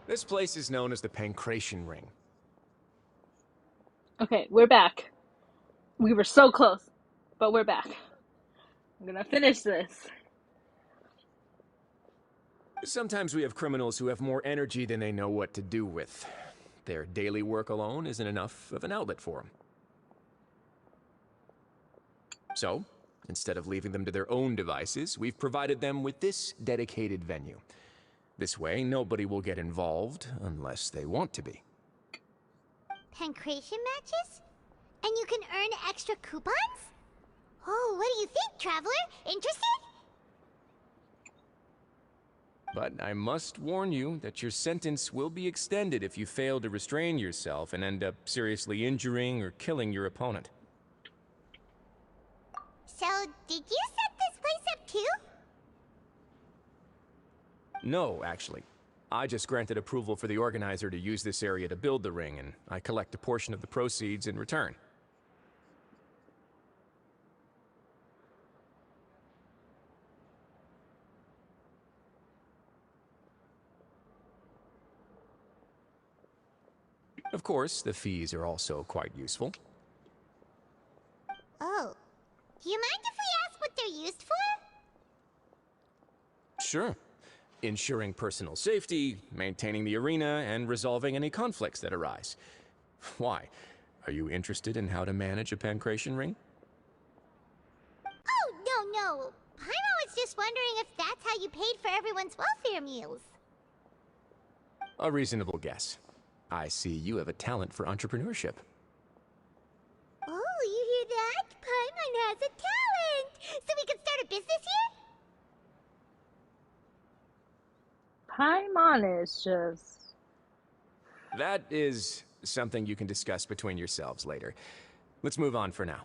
This place is known as the Pancration Ring. Okay, we're back. We were so close, but we're back. I'm gonna finish this. Sometimes we have criminals who have more energy than they know what to do with. Their daily work alone isn't enough of an outlet for them. So, instead of leaving them to their own devices, we've provided them with this dedicated venue. This way, nobody will get involved unless they want to be. Pancration matches? And you can earn extra coupons? Oh, what do you think, Traveler? Interested? But I must warn you that your sentence will be extended if you fail to restrain yourself and end up seriously injuring or killing your opponent. So, did you set this place up too? No, actually. I just granted approval for the organizer to use this area to build the ring, and I collect a portion of the proceeds in return. Of course, the fees are also quite useful. Oh. Do you mind if we ask what they're used for? Sure. Ensuring personal safety, maintaining the arena, and resolving any conflicts that arise. Why? Are you interested in how to manage a pancration ring? Oh, no. Paimon was just wondering if that's how you paid for everyone's welfare meals. A reasonable guess. I see you have a talent for entrepreneurship. Oh, you hear that? Paimon has a talent! So we could start a business here? Paimon is just... That is something you can discuss between yourselves later. Let's move on for now.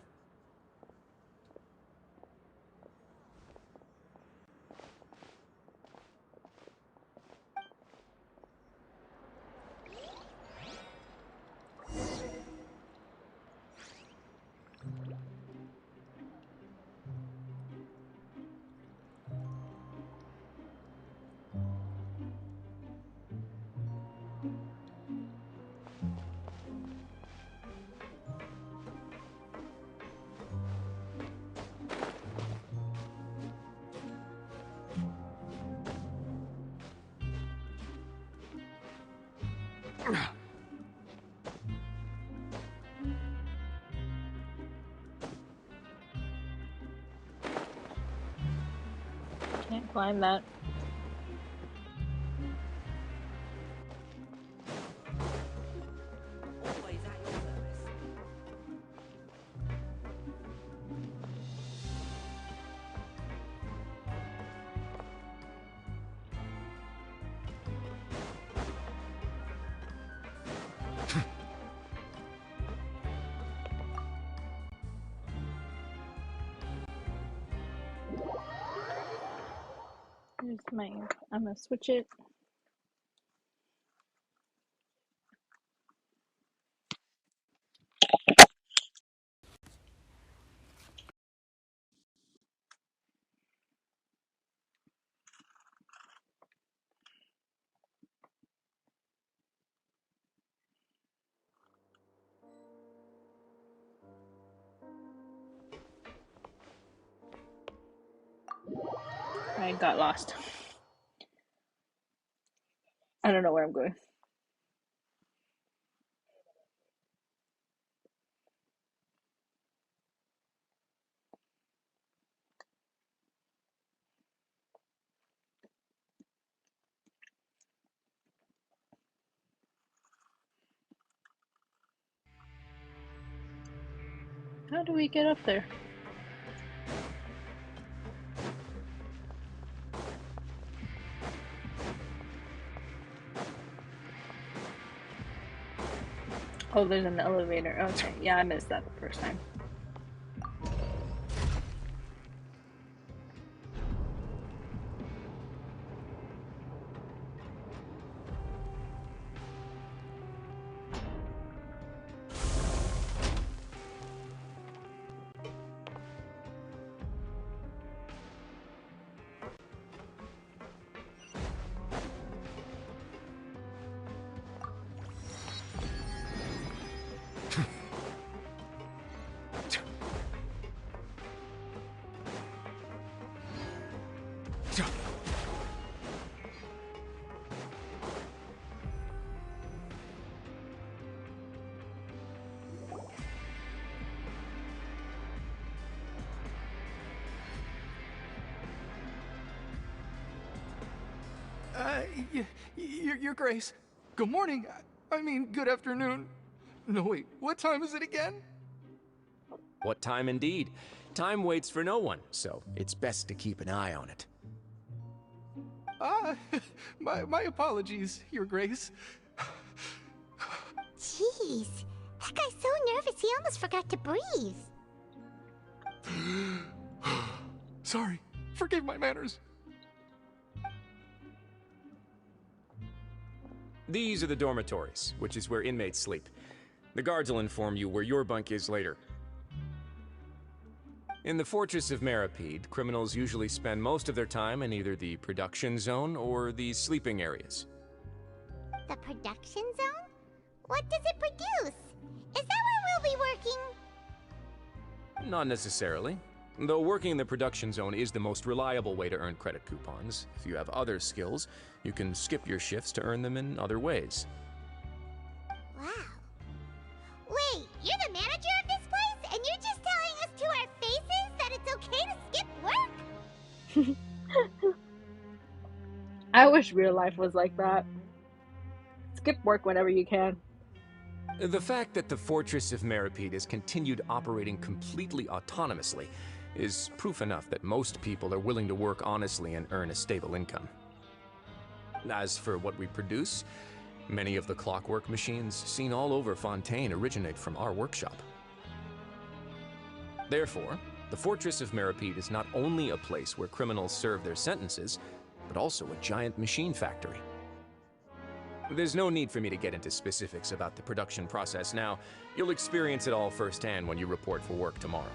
Can't climb that. Here's my... I'm gonna switch it. I got lost. I don't know where I'm going. How do we get up there? Oh, there's an elevator. Okay, yeah, I missed that the first time. Your Grace. Good morning. I mean, good afternoon. No, wait, what time is it again? What time indeed? Time waits for no one, so it's best to keep an eye on it. My apologies, Your Grace. Jeez, that guy's so nervous he almost forgot to breathe. Sorry, forgive my manners. These are the dormitories, which is where inmates sleep. The guards will inform you where your bunk is later. In the Fortress of Meripede, criminals usually spend most of their time in either the production zone or the sleeping areas. The production zone? What does it produce? Is that where we'll be working? Not necessarily. Though working in the production zone is the most reliable way to earn credit coupons, if you have other skills, you can skip your shifts to earn them in other ways. Wow. Wait, you're the manager of this place, and you're just telling us to our faces that it's okay to skip work? I wish real life was like that. Skip work whenever you can. The fact that the Fortress of Meripede has continued operating completely autonomously is proof enough that most people are willing to work honestly and earn a stable income. As for what we produce, many of the clockwork machines seen all over Fontaine originate from our workshop. Therefore, the Fortress of Meripede is not only a place where criminals serve their sentences, but also a giant machine factory. There's no need for me to get into specifics about the production process now. You'll experience it all firsthand when you report for work tomorrow.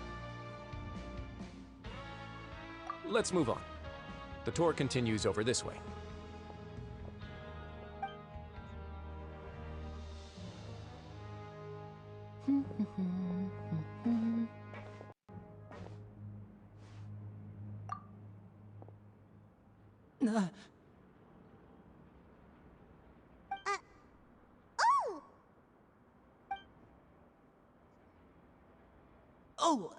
Let's move on. The tour continues over this way. Oh! Oh,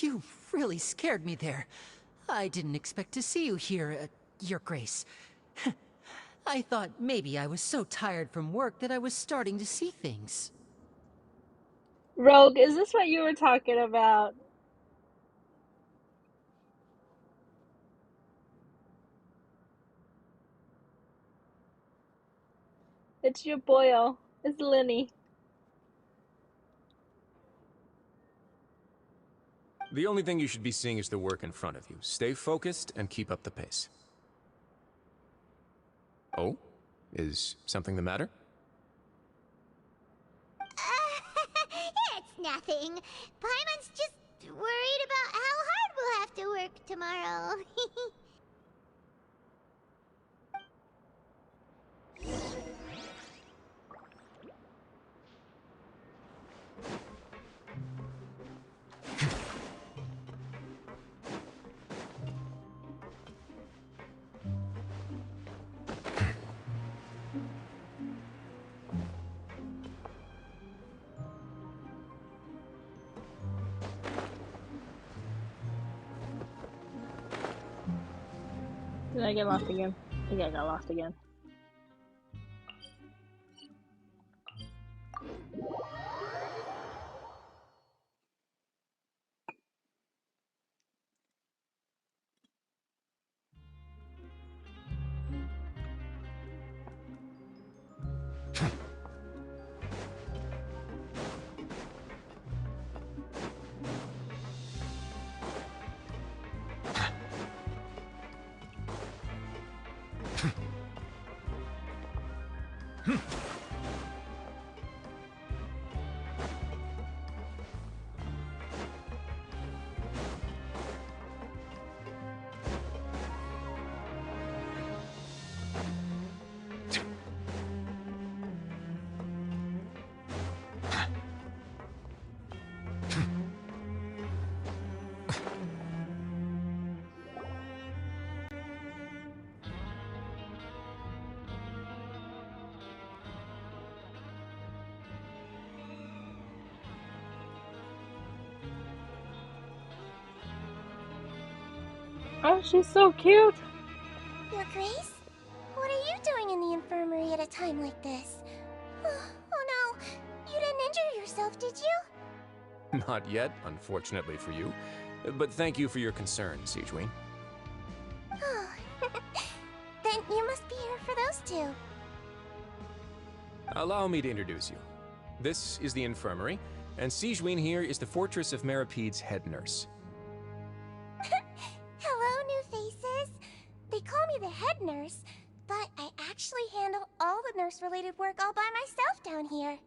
you really scared me there. I didn't expect to see you here, Your Grace. I thought maybe I was so tired from work that I was starting to see things. Rogue, is this what you were talking about? It's your boyo. It's Lenny. The only thing you should be seeing is the work in front of you. Stay focused and keep up the pace. Oh? Is something the matter? It's nothing. Paimon's just worried about how hard we'll have to work tomorrow. Did I get lost again? I think I got lost again. Oh, she's so cute. Your Grace? What are you doing in the infirmary at a time like this? Oh no, you didn't injure yourself, did you? Not yet, unfortunately for you. But thank you for your concern, Sijween. Oh, then you must be here for those two. Allow me to introduce you. This is the infirmary, and Sijween here is the Fortress of Merapede's head nurse. Hello, new faces. They call me the head nurse, but I actually handle all the nurse-related work all by myself down here.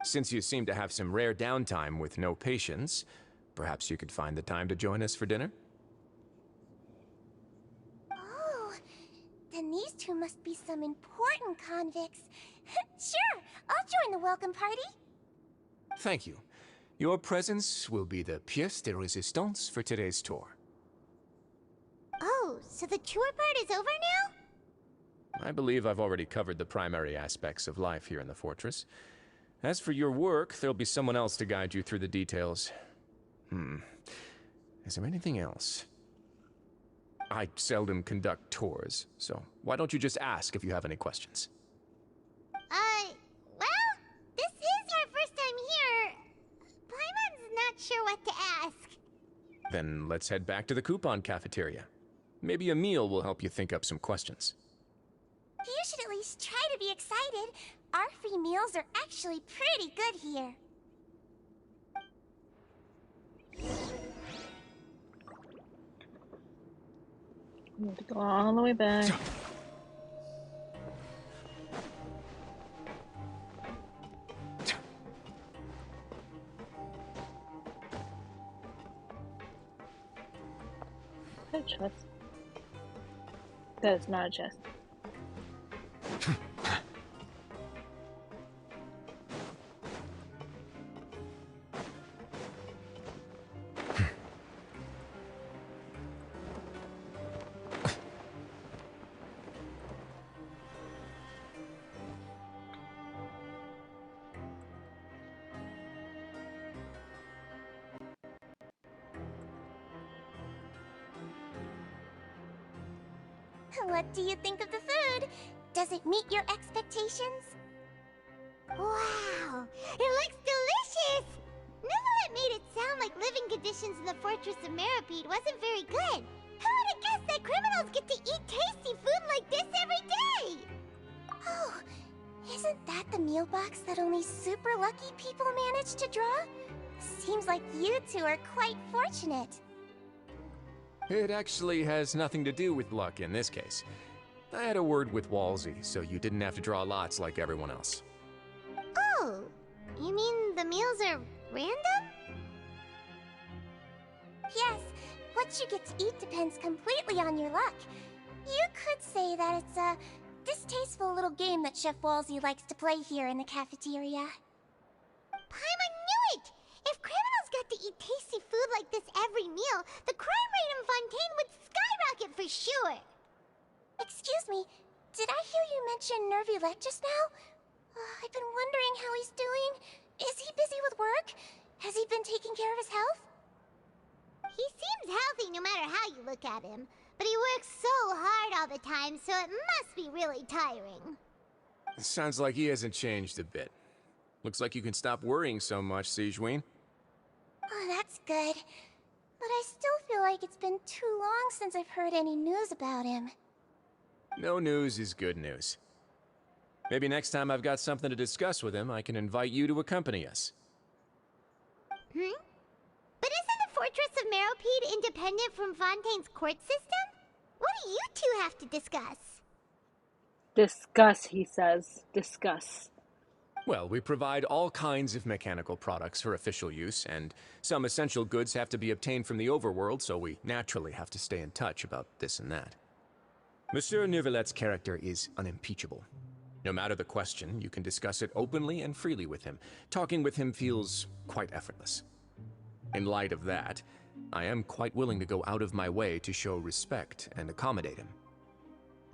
Since you seem to have some rare downtime with no patients, perhaps you could find the time to join us for dinner? Oh, then these two must be some important convicts. Sure, I'll join the welcome party. Thank you. Your presence will be the pièce de résistance for today's tour. Oh, so the tour part is over now? I believe I've already covered the primary aspects of life here in the fortress. As for your work, there'll be someone else to guide you through the details. Is there anything else? I seldom conduct tours, so why don't you just ask if you have any questions? Well, this is our first time here. Paimon's not sure what to ask. Then let's head back to the coupon cafeteria. Maybe a meal will help you think up some questions. You should at least try to be excited. Our free meals are actually pretty good here. We have to go all the way back. That chest. That is not a chest. What do you think of the food? Does it meet your expectations? Wow, it looks delicious! Nivelet made it sound like living conditions in the Fortress of Meripede wasn't very good. Who would have guessed that criminals get to eat tasty food like this every day? Oh, isn't that the meal box that only super lucky people manage to draw? Seems like you two are quite fortunate. It actually has nothing to do with luck in this case. I had a word with Walsey, so you didn't have to draw lots like everyone else. Oh, you mean the meals are random? Yes, what you get to eat depends completely on your luck. You could say that it's a distasteful little game that Chef Walsey likes to play here in the cafeteria. Paimon knew it! If criminals got to eat tasty food like this every meal, the crime rate in Fontaine would skyrocket for sure! Excuse me, did I hear you mention Nervylette just now? I've been wondering how he's doing. Is he busy with work? Has he been taking care of his health? He seems healthy no matter how you look at him, but he works so hard all the time, so it must be really tiring. Sounds like he hasn't changed a bit. Looks like you can stop worrying so much, Sijween. Oh, that's good. But I still feel like it's been too long since I've heard any news about him. No news is good news. Maybe next time I've got something to discuss with him, I can invite you to accompany us. But isn't the Fortress of Meropede independent from Fontaine's court system? What do you two have to discuss? Discuss, he says. Discuss. Well, we provide all kinds of mechanical products for official use, and some essential goods have to be obtained from the overworld, so we naturally have to stay in touch about this and that. Monsieur Nervylette's character is unimpeachable. No matter the question, you can discuss it openly and freely with him. Talking with him feels quite effortless. In light of that, I am quite willing to go out of my way to show respect and accommodate him.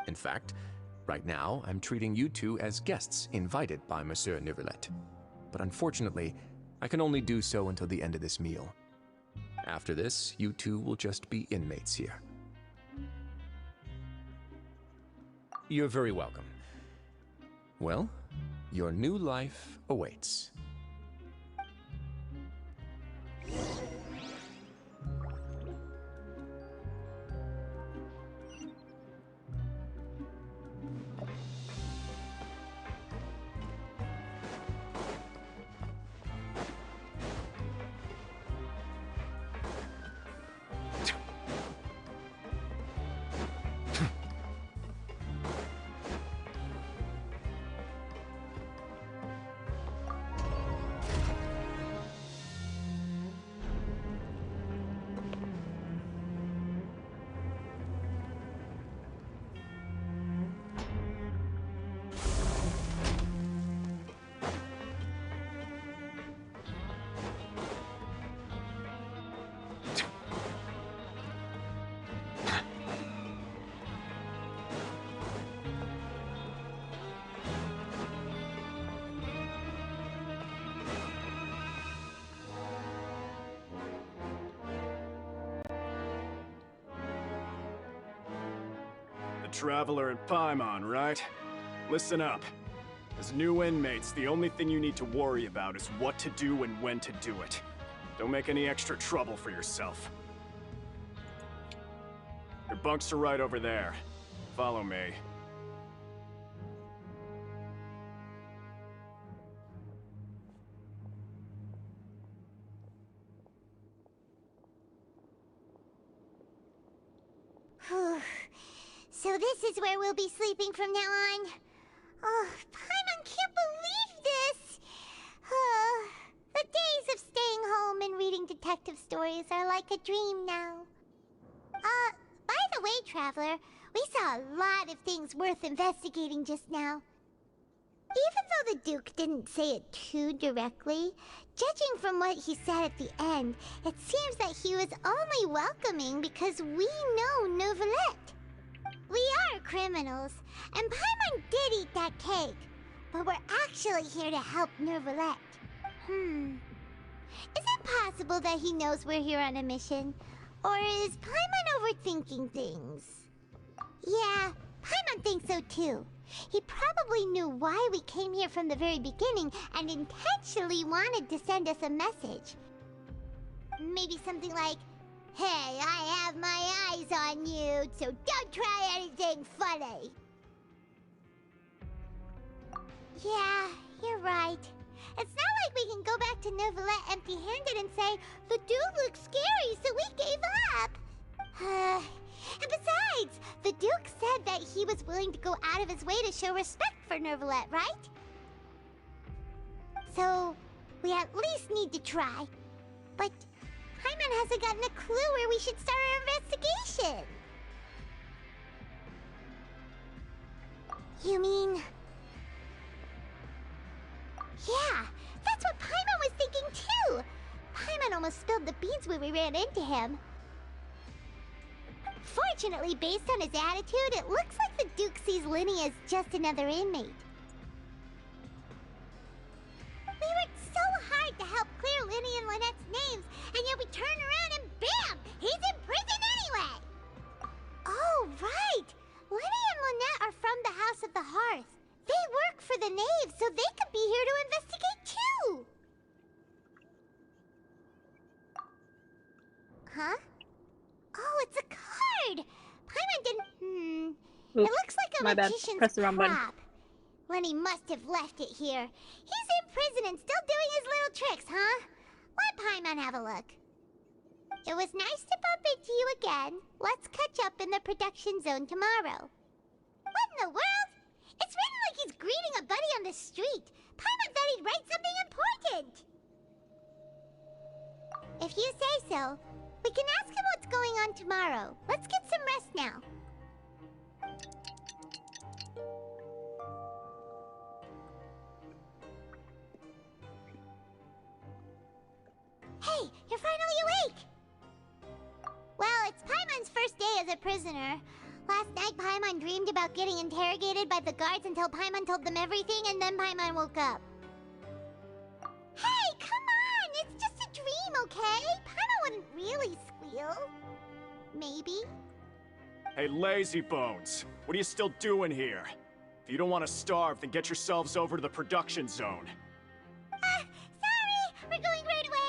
In fact, right now, I'm treating you two as guests invited by Monsieur Nervylette. But unfortunately, I can only do so until the end of this meal. After this, you two will just be inmates here. You're very welcome. Well, your new life awaits. Traveler and Paimon, right? Listen up. As new inmates, the only thing you need to worry about is what to do and when to do it. Don't make any extra trouble for yourself. Your bunks are right over there. Follow me. So this is where we'll be sleeping from now on. Oh, Paimon can't believe this! The days of staying home and reading detective stories are like a dream now. By the way, Traveler, we saw a lot of things worth investigating just now. Even though the Duke didn't say it too directly, judging from what he said at the end, it seems that he was only welcoming because we know Neuvillette. We are criminals, and Paimon did eat that cake, but we're actually here to help Neuvillette. Is it possible that he knows we're here on a mission? Or is Paimon overthinking things? Yeah, Paimon thinks so too. He probably knew why we came here from the very beginning and intentionally wanted to send us a message. Maybe something like, "Hey, I have my eyes on you, so don't try anything funny." Yeah, you're right. It's not like we can go back to Neuvillette empty-handed and say, "The dude looks scary, so we gave up." And besides, the Duke said that he was willing to go out of his way to show respect for Neuvillette, right? So, we at least need to try. But Paimon hasn't gotten a clue where we should start our investigation. You mean... Yeah, that's what Paimon was thinking too! Paimon almost spilled the beans when we ran into him. Fortunately, based on his attitude, it looks like the Duke sees Linny as just another inmate. We worked so hard to help clear Linny and Lynette's names, and yet we turn around and bam! He's in prison anyway! Oh, right! Linny and Lynette are from the House of the Hearth. They work for the Knave, so they could be here to investigate too! Huh? Oh, it's a card! Paimon didn't... Oops, It looks like a my bad. magician's Press the wrong button. prop. Lenny must have left it here. He's in prison and still doing his little tricks, huh? Let Paimon have a look. It was nice to bump into you again. Let's catch up in the production zone tomorrow. What in the world? It's written like he's greeting a buddy on the street. Paimon thought he'd write something important. If you say so, we can ask him what's going on tomorrow. Let's get some rest now. Hey, you're finally awake! Well, it's Paimon's first day as a prisoner. Last night, Paimon dreamed about getting interrogated by the guards until Paimon told them everything, and then Paimon woke up. Hey, come on! It's just a dream, okay? Paimon wouldn't really squeal. Maybe. Hey, lazy bones. What are you still doing here? If you don't want to starve, then get yourselves over to the production zone. Sorry! We're going right away!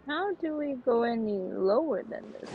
How do we go any lower than this?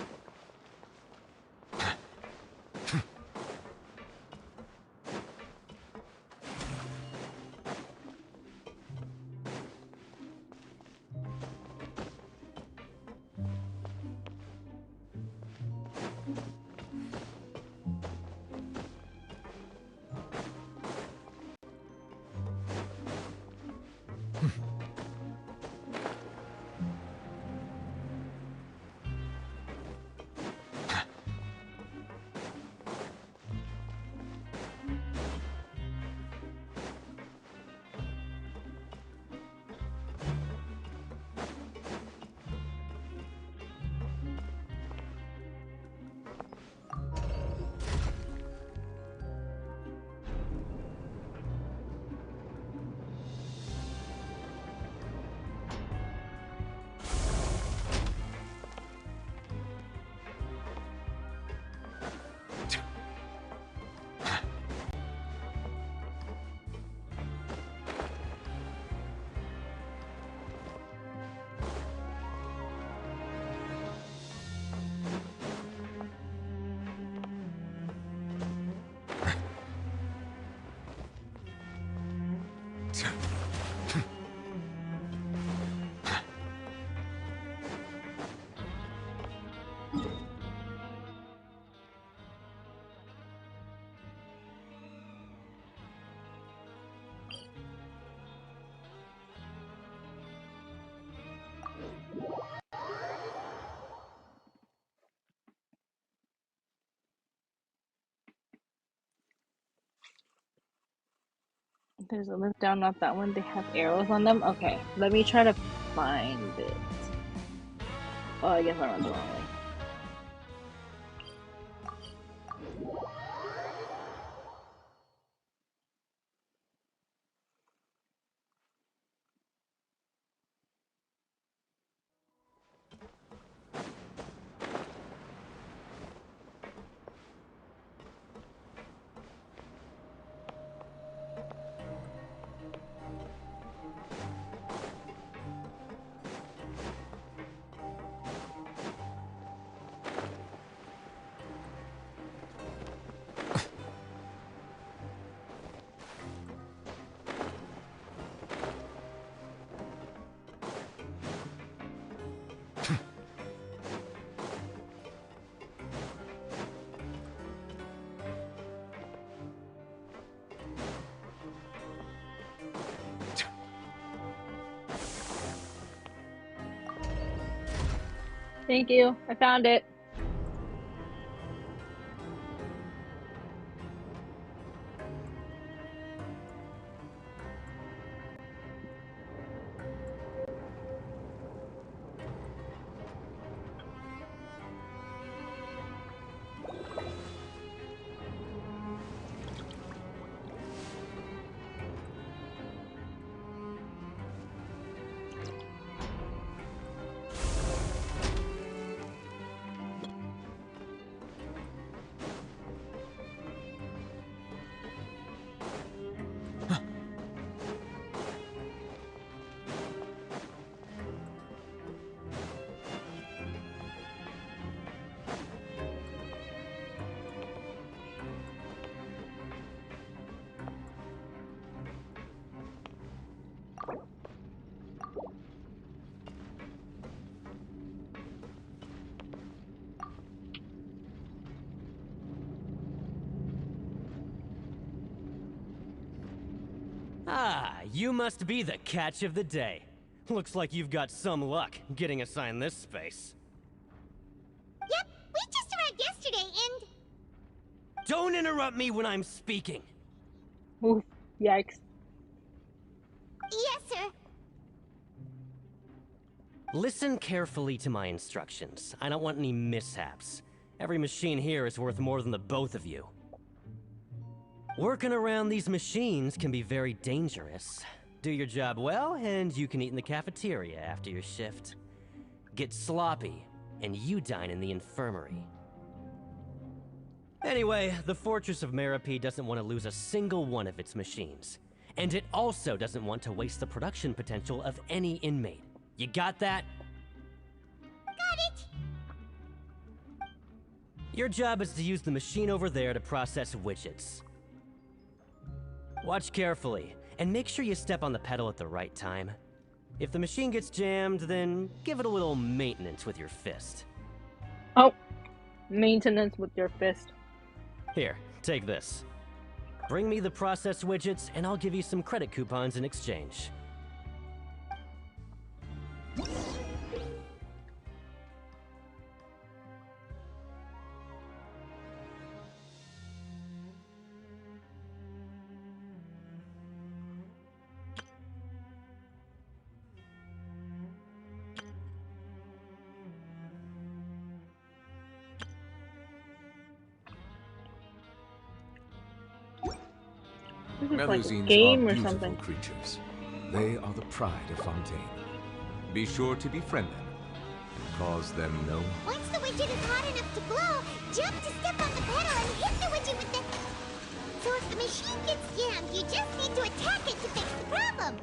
There's a lift down, not that one. They have arrows on them. Okay, let me try to find it. Oh, I guess I went the wrong way. Thank you. I found it. Ah, you must be the catch of the day. Looks like you've got some luck getting assigned this space. Yep, we just arrived yesterday and... Don't interrupt me when I'm speaking. Oof. Yikes. Yes, sir. Listen carefully to my instructions. I don't want any mishaps. Every machine here is worth more than the both of you. Working around these machines can be very dangerous. Do your job well, and you can eat in the cafeteria after your shift. Get sloppy, and you dine in the infirmary. Anyway, the Fortress of Meropide doesn't want to lose a single one of its machines. And it also doesn't want to waste the production potential of any inmate. You got that? Got it. Your job is to use the machine over there to process widgets. Watch carefully, and make sure you step on the pedal at the right time. If the machine gets jammed, then give it a little maintenance with your fist. Oh, maintenance with your fist. Here, take this. Bring me the processed widgets, and I'll give you some credit coupons in exchange. This is like a Melusines game are or beautiful something. creatures. They are the pride of Fontaine. Be sure to befriend them and cause them no harm. Once the widget is hot enough to blow, jump to step on the pedal and hit the widget with the... So if the machine gets jammed, you just need to attack it to fix the problem.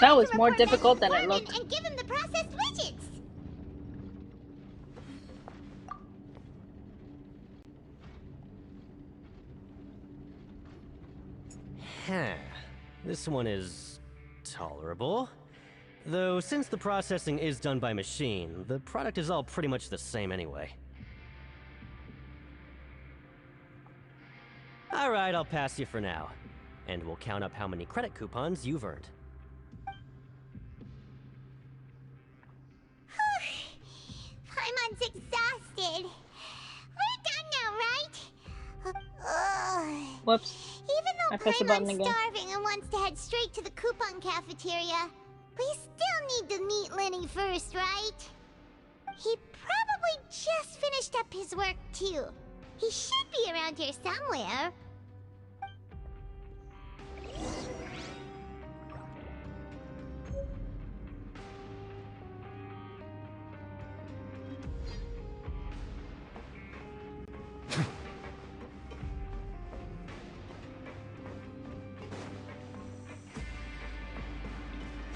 That was more difficult than it looked. And give him the processed widgets. Huh. This one is tolerable. Though since the processing is done by machine, the product is all pretty much the same anyway. Alright, I'll pass you for now. And we'll count up how many credit coupons you've earned. Paimon's exhausted. We're done now, right? Whoops. Even I though pressed the button Paimon's again. starving and wants to head straight to the coupon cafeteria, we still need to meet Lenny first, right? He probably just finished up his work, too. He should be around here somewhere.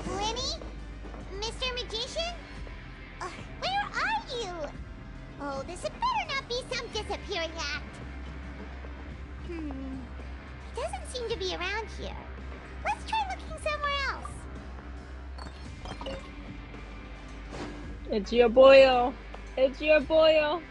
Lenny? Mr. Magician? Where are you? Oh, this had better not be some disappearing act. He doesn't seem to be around here. Let's try looking somewhere else. It's your boyo. It's your boyo.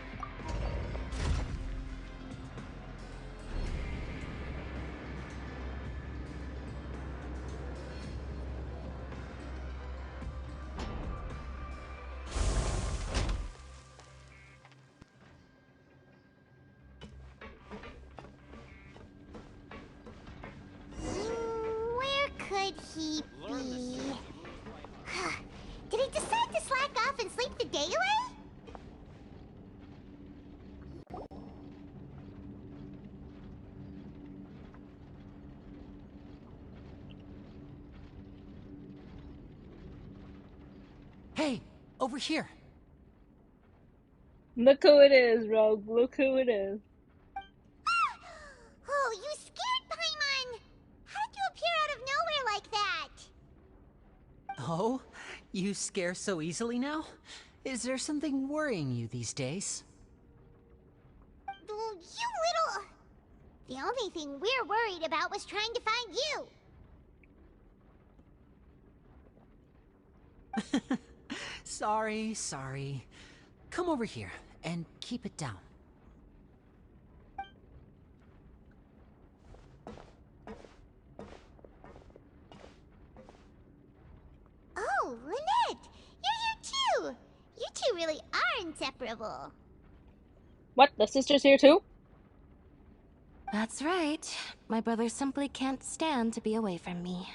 Where could he be? Did he decide to slack off Hey, over here. Look who it is, Rogue. Look who it is. Oh, you scared Paimon! How did you appear out of nowhere like that? Oh, you scare so easily now? Is there something worrying you these days? You little... The only thing we're worried about was trying to find you. Sorry. Come over here and keep it down. Oh, Lynette! You're here too! You two really are inseparable. What? The sister's here too? That's right. My brother simply can't stand to be away from me.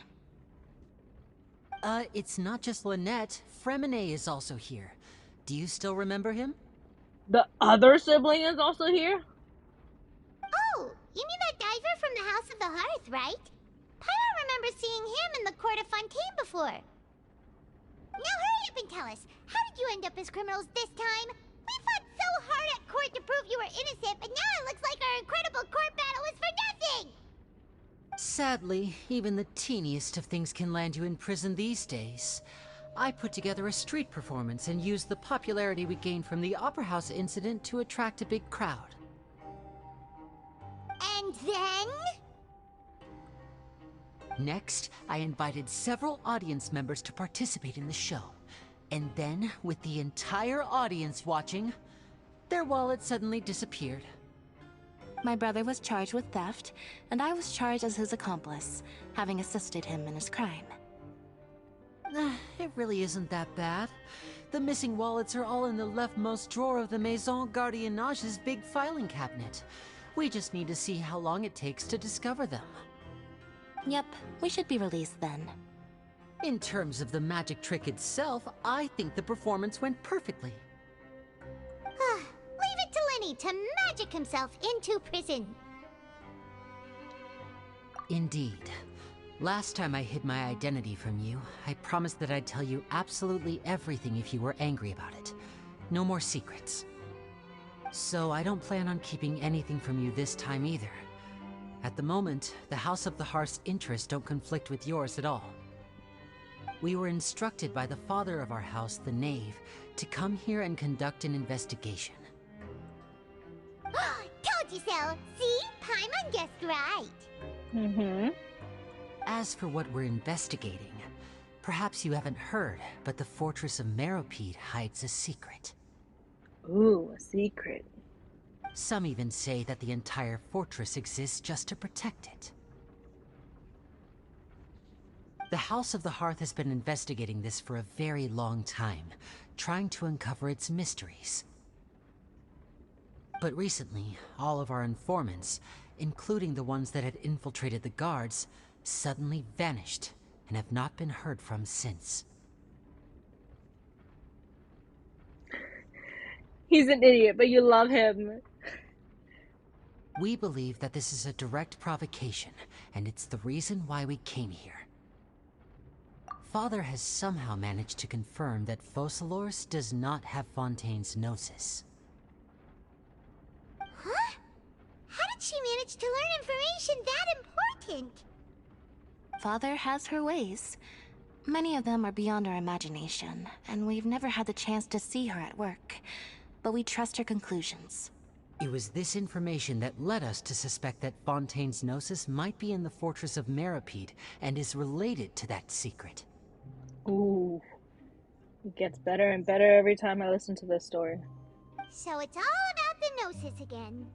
It's not just Lynette. Fremine is also here. Do you still remember him? The other sibling is also here? Oh, you mean that diver from the House of the Hearth, right? Paimon remembers seeing him in the Court of Fontaine before. Now hurry up and tell us, how did you end up as criminals this time? We fought so hard at court to prove you were innocent, but now it looks like our incredible court battle was for nothing! Sadly, even the teeniest of things can land you in prison these days. I put together a street performance and used the popularity we gained from the Opera House incident to attract a big crowd. And then? Next, I invited several audience members to participate in the show. And then, with the entire audience watching, their wallet suddenly disappeared. My brother was charged with theft, and I was charged as his accomplice, having assisted him in his crime. It really isn't that bad. The missing wallets are all in the leftmost drawer of the Maison Gardiennage's big filing cabinet. We just need to see how long it takes to discover them. Yep, we should be released then. In terms of the magic trick itself, I think the performance went perfectly. Leave it to Lenny to magic himself into prison. Indeed. Last time I hid my identity from you, I promised that I'd tell you absolutely everything if you were angry about it. No more secrets. So I don't plan on keeping anything from you this time either. At the moment, the House of the Hearth's interests don't conflict with yours at all. We were instructed by the father of our house, the Knave, to come here and conduct an investigation. Told you so! See? Paimon guessed right. As for what we're investigating, perhaps you haven't heard, but the fortress of Meropide hides a secret. Ooh, a secret. Some even say that the entire fortress exists just to protect it. The House of the Hearth has been investigating this for a very long time, trying to uncover its mysteries. But recently, all of our informants, including the ones that had infiltrated the guards, suddenly vanished and have not been heard from since. He's an idiot, but you love him. We believe that this is a direct provocation, and it's the reason why we came here. Father has somehow managed to confirm that Focalors does not have Fontaine's Gnosis. Huh? How did she manage to learn information that important? Father has her ways. Many of them are beyond our imagination, and we've never had the chance to see her at work. But we trust her conclusions. It was this information that led us to suspect that Fontaine's Gnosis might be in the fortress of Meropide and is related to that secret. Ooh. It gets better and better every time I listen to this story. So it's all about the Gnosis again.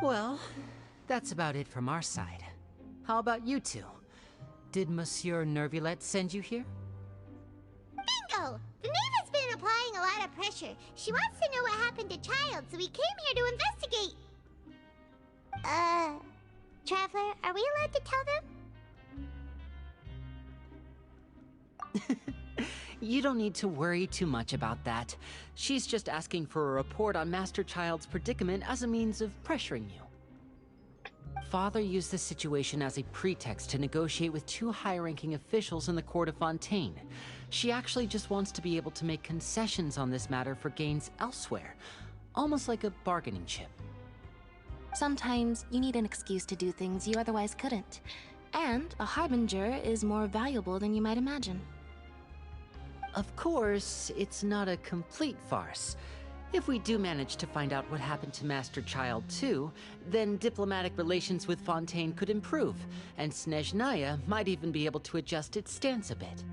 Well, that's about it from our side. How about you two? Did Monsieur Nervulette send you here? Bingo! The Knave has been applying a lot of pressure. She wants to know what happened to Child, so we came here to investigate. Traveler, are we allowed to tell them? You don't need to worry too much about that. She's just asking for a report on Master Child's predicament as a means of pressuring you. Father used this situation as a pretext to negotiate with two high-ranking officials in the court of Fontaine. She actually just wants to be able to make concessions on this matter for gains elsewhere, almost like a bargaining chip. Sometimes you need an excuse to do things you otherwise couldn't. And a harbinger is more valuable than you might imagine. Of course, it's not a complete farce. If we do manage to find out what happened to Master Child 2, then diplomatic relations with Fontaine could improve, and Snezhnaya might even be able to adjust its stance a bit.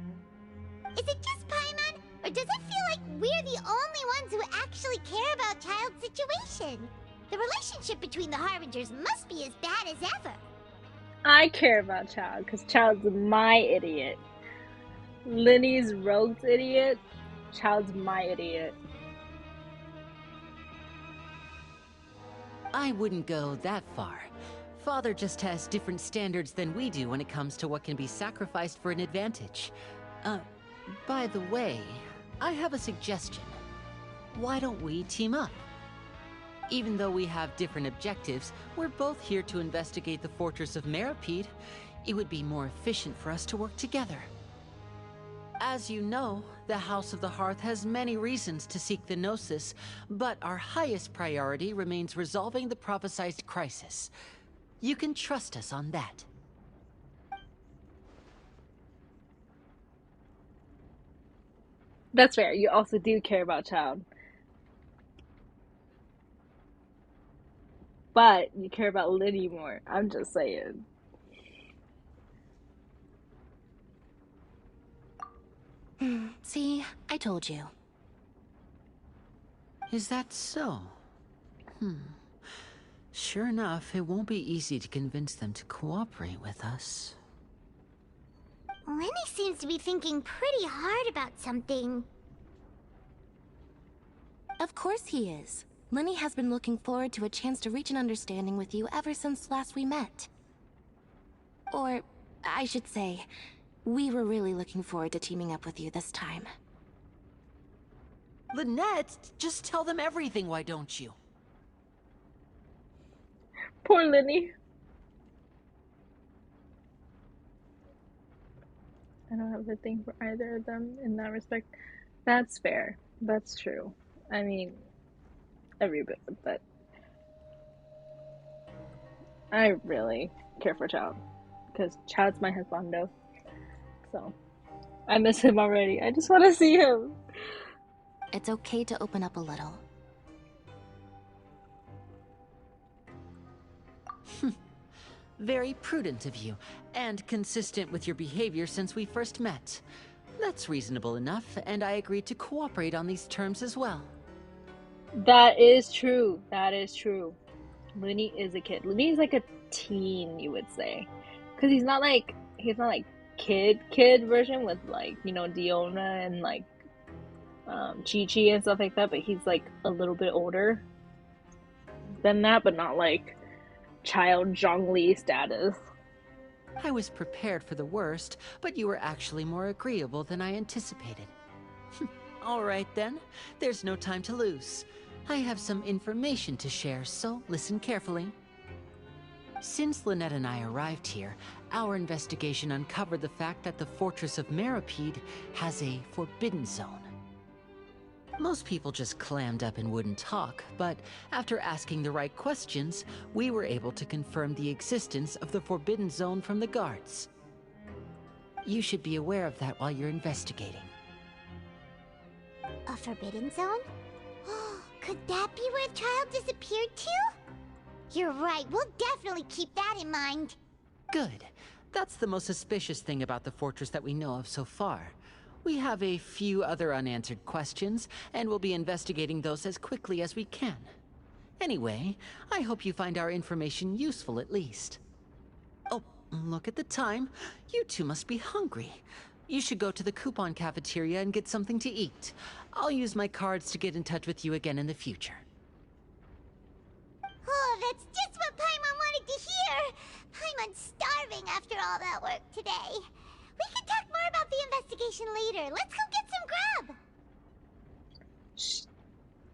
Is it just Paimon, or does it feel like we're the only ones who actually care about Child's situation? The relationship between the Harbingers must be as bad as ever. I care about Child, because Child's my idiot. Linny's Rogue's idiot. Child's my idiot. I wouldn't go that far. Father just has different standards than we do when it comes to what can be sacrificed for an advantage. By the way, I have a suggestion. Why don't we team up? Even though we have different objectives, we're both here to investigate the Fortress of Meripede. It would be more efficient for us to work together. As you know, the House of the Hearth has many reasons to seek the Gnosis, but our highest priority remains resolving the prophesized crisis. You can trust us on that. That's fair. You also do care about Child. But you care about Liddy more. I'm just saying. See, I told you. Is that so? Sure enough, it won't be easy to convince them to cooperate with us. Lenny seems to be thinking pretty hard about something. Of course he is. Lenny has been looking forward to a chance to reach an understanding with you ever since last we met. Or, I should say, we were really looking forward to teaming up with you this time. Lynette, just tell them everything, why don't you? Poor Linny. I don't have a thing for either of them in that respect. That's fair. That's true. I mean, every bit, but I really care for Child because Child's my husbando. So I miss him already. I just want to see him. It's okay to open up a little. Very prudent of you, and consistent with your behavior since we first met. That's reasonable enough, and I agreed to cooperate on these terms as well. That is true. That is true. Linny is a kid. Linny is like a teen, you would say, because he's not like kid version with like, you know, Diona and like Chi-Chi and stuff like that, but he's like a little bit older than that, but not like Child Zhongli status. I was prepared for the worst, but you were actually more agreeable than I anticipated. All right then, there's no time to lose. I have some information to share, so listen carefully. Since Lynette and I arrived here, our investigation uncovered the fact that the Fortress of Meripede has a forbidden zone. Most people just clammed up and wouldn't talk, but after asking the right questions, we were able to confirm the existence of the forbidden zone from the guards. You should be aware of that while you're investigating. A forbidden zone? Could that be where Child disappeared to? You're right, we'll definitely keep that in mind. Good. That's the most suspicious thing about the fortress that we know of so far. We have a few other unanswered questions, and we'll be investigating those as quickly as we can. Anyway, I hope you find our information useful at least. Oh, look at the time. You two must be hungry. You should go to the coupon cafeteria and get something to eat. I'll use my cards to get in touch with you again in the future. Oh, that's just what Paimon wanted to hear! Paimon's starving after all that work today. We can talk more about the investigation later. Let's go get some grub!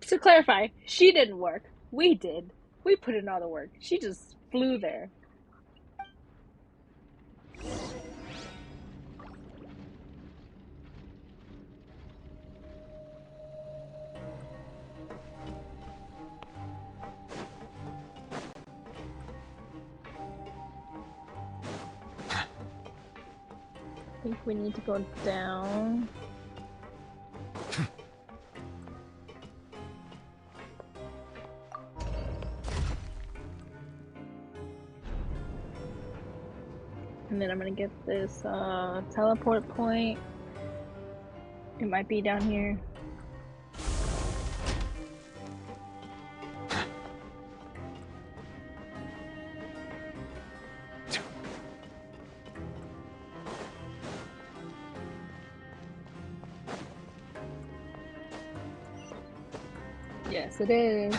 To clarify, she didn't work. We did. We put in all the work. She just flew there. I think we need to go down. And then I'm gonna get this teleport point. It might be down here. Yes, it is.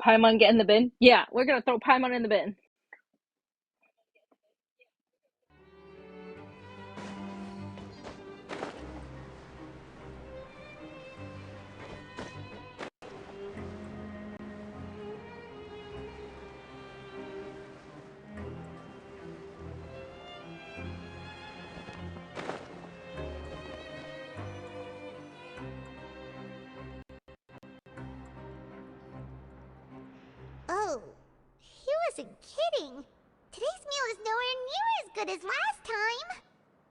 Paimon get in the bin? Yeah, we're gonna throw Paimon in the bin. Oh, he wasn't kidding. Today's meal is nowhere near as good as last time.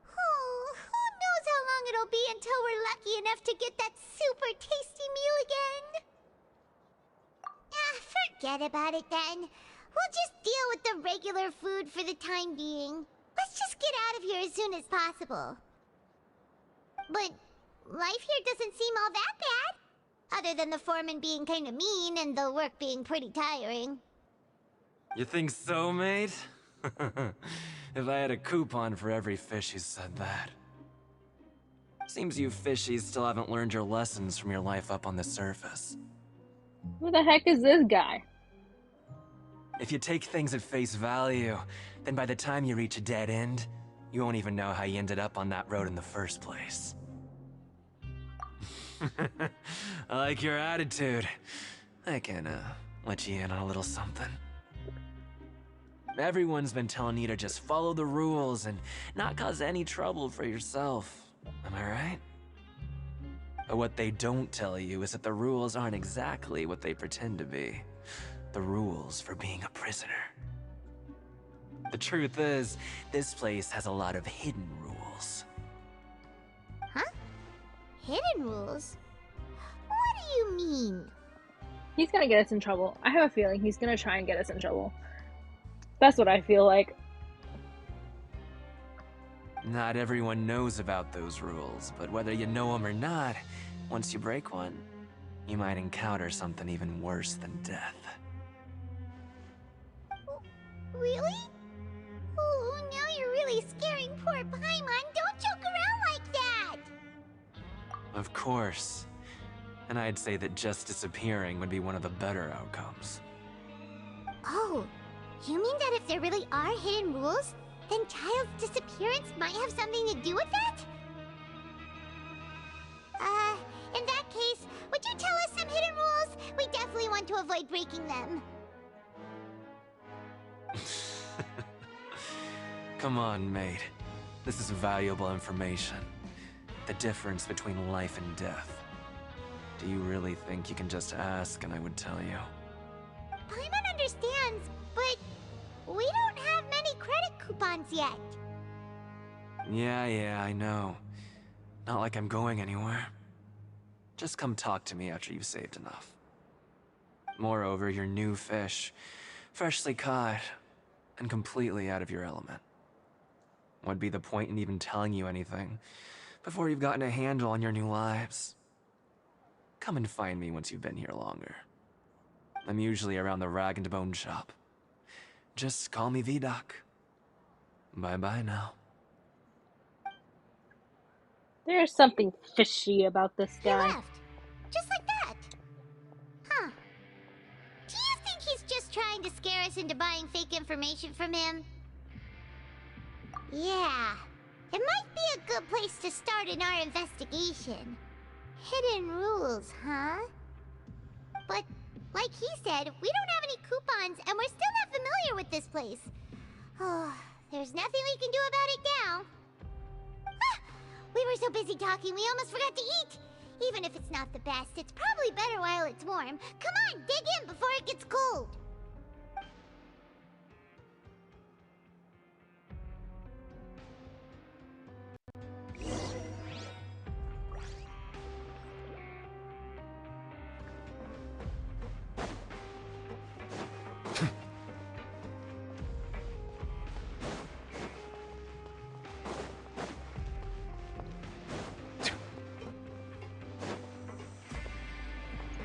Oh, who knows how long it'll be until we're lucky enough to get that super tasty meal again. Forget about it then. We'll just deal with the regular food for the time being. Let's just get out of here as soon as possible. But life here doesn't seem all that bad. Other than the foreman being kinda mean and the work being pretty tiring. You think so, mate? If I had a coupon for every fish who said that. Seems you fishies still haven't learned your lessons from your life up on the surface. Who the heck is this guy? If you take things at face value, then by the time you reach a dead end, you won't even know how you ended up on that road in the first place. I like your attitude. I can, let you in on a little something. Everyone's been telling you to just follow the rules and not cause any trouble for yourself. Am I right? But what they don't tell you is that the rules aren't exactly what they pretend to be. The rules for being a prisoner. The truth is, this place has a lot of hidden rules. Huh? Hidden rules? What do you mean? He's gonna get us in trouble. I have a feeling he's gonna try and get us in trouble. That's what I feel like. Not everyone knows about those rules, but whether you know them or not, once you break one, you might encounter something even worse than death. Really? Oh, now you're really scaring poor Paimon. Don't joke around like that! Of course. And I'd say that just disappearing would be one of the better outcomes. Oh, you mean that if there really are hidden rules, then Child's disappearance might have something to do with that? In that case, would you tell us some hidden rules? We definitely want to avoid breaking them. Come on, mate. This is valuable information. The difference between life and death. Do you really think you can just ask and I would tell you? Paimon understands, but we don't have many credit coupons yet. Yeah, I know. Not like I'm going anywhere. Just come talk to me after you've saved enough. Moreover, you're new fish, freshly caught, and completely out of your element. What'd be the point in even telling you anything before you've gotten a handle on your new lives? Come and find me once you've been here longer. I'm usually around the rag and bone shop. Just call me Vidoc. Bye-bye now. There's something fishy about this He guy. left. Just like that. Huh. Do you think he's just trying to scare us into buying fake information from him? Yeah, it might be a good place to start in our investigation. Hidden rules, huh? But, like he said, we don't have any coupons and we're still not familiar with this place. Oh, there's nothing we can do about it now. Ah, we were so busy talking we almost forgot to eat. Even if it's not the best, it's probably better while it's warm. Come on, dig in before it gets cold.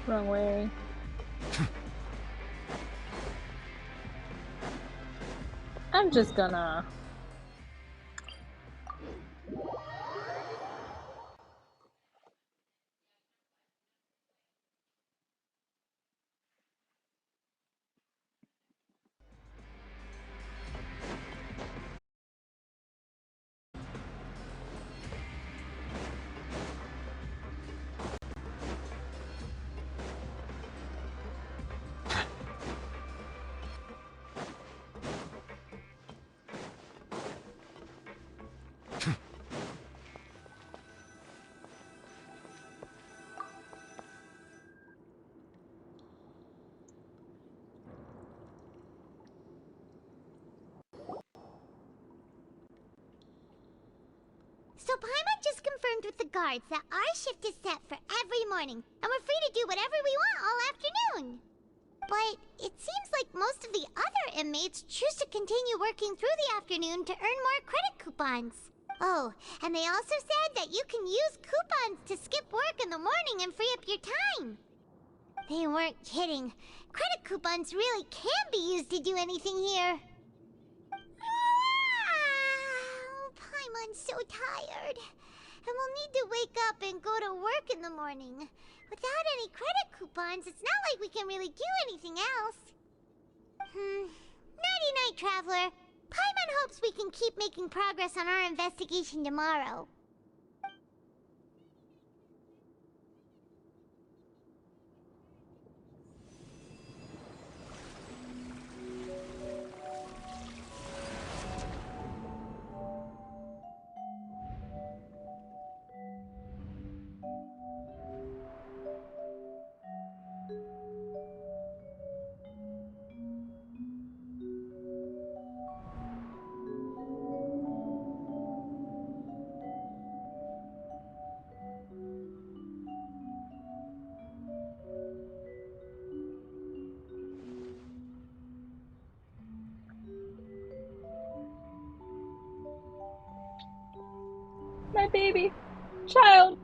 Wrong way. I'm just gonna... So Paimon just confirmed with the guards that our shift is set for every morning, and we're free to do whatever we want all afternoon. But it seems like most of the other inmates choose to continue working through the afternoon to earn more credit coupons. Oh, and they also said that you can use coupons to skip work in the morning and free up your time. They weren't kidding. Credit coupons really can be used to do anything here. Paimon's so tired. And we'll need to wake up and go to work in the morning. Without any credit coupons, it's not like we can really do anything else. Nighty-night, Traveler. Paimon hopes we can keep making progress on our investigation tomorrow. My baby. Child.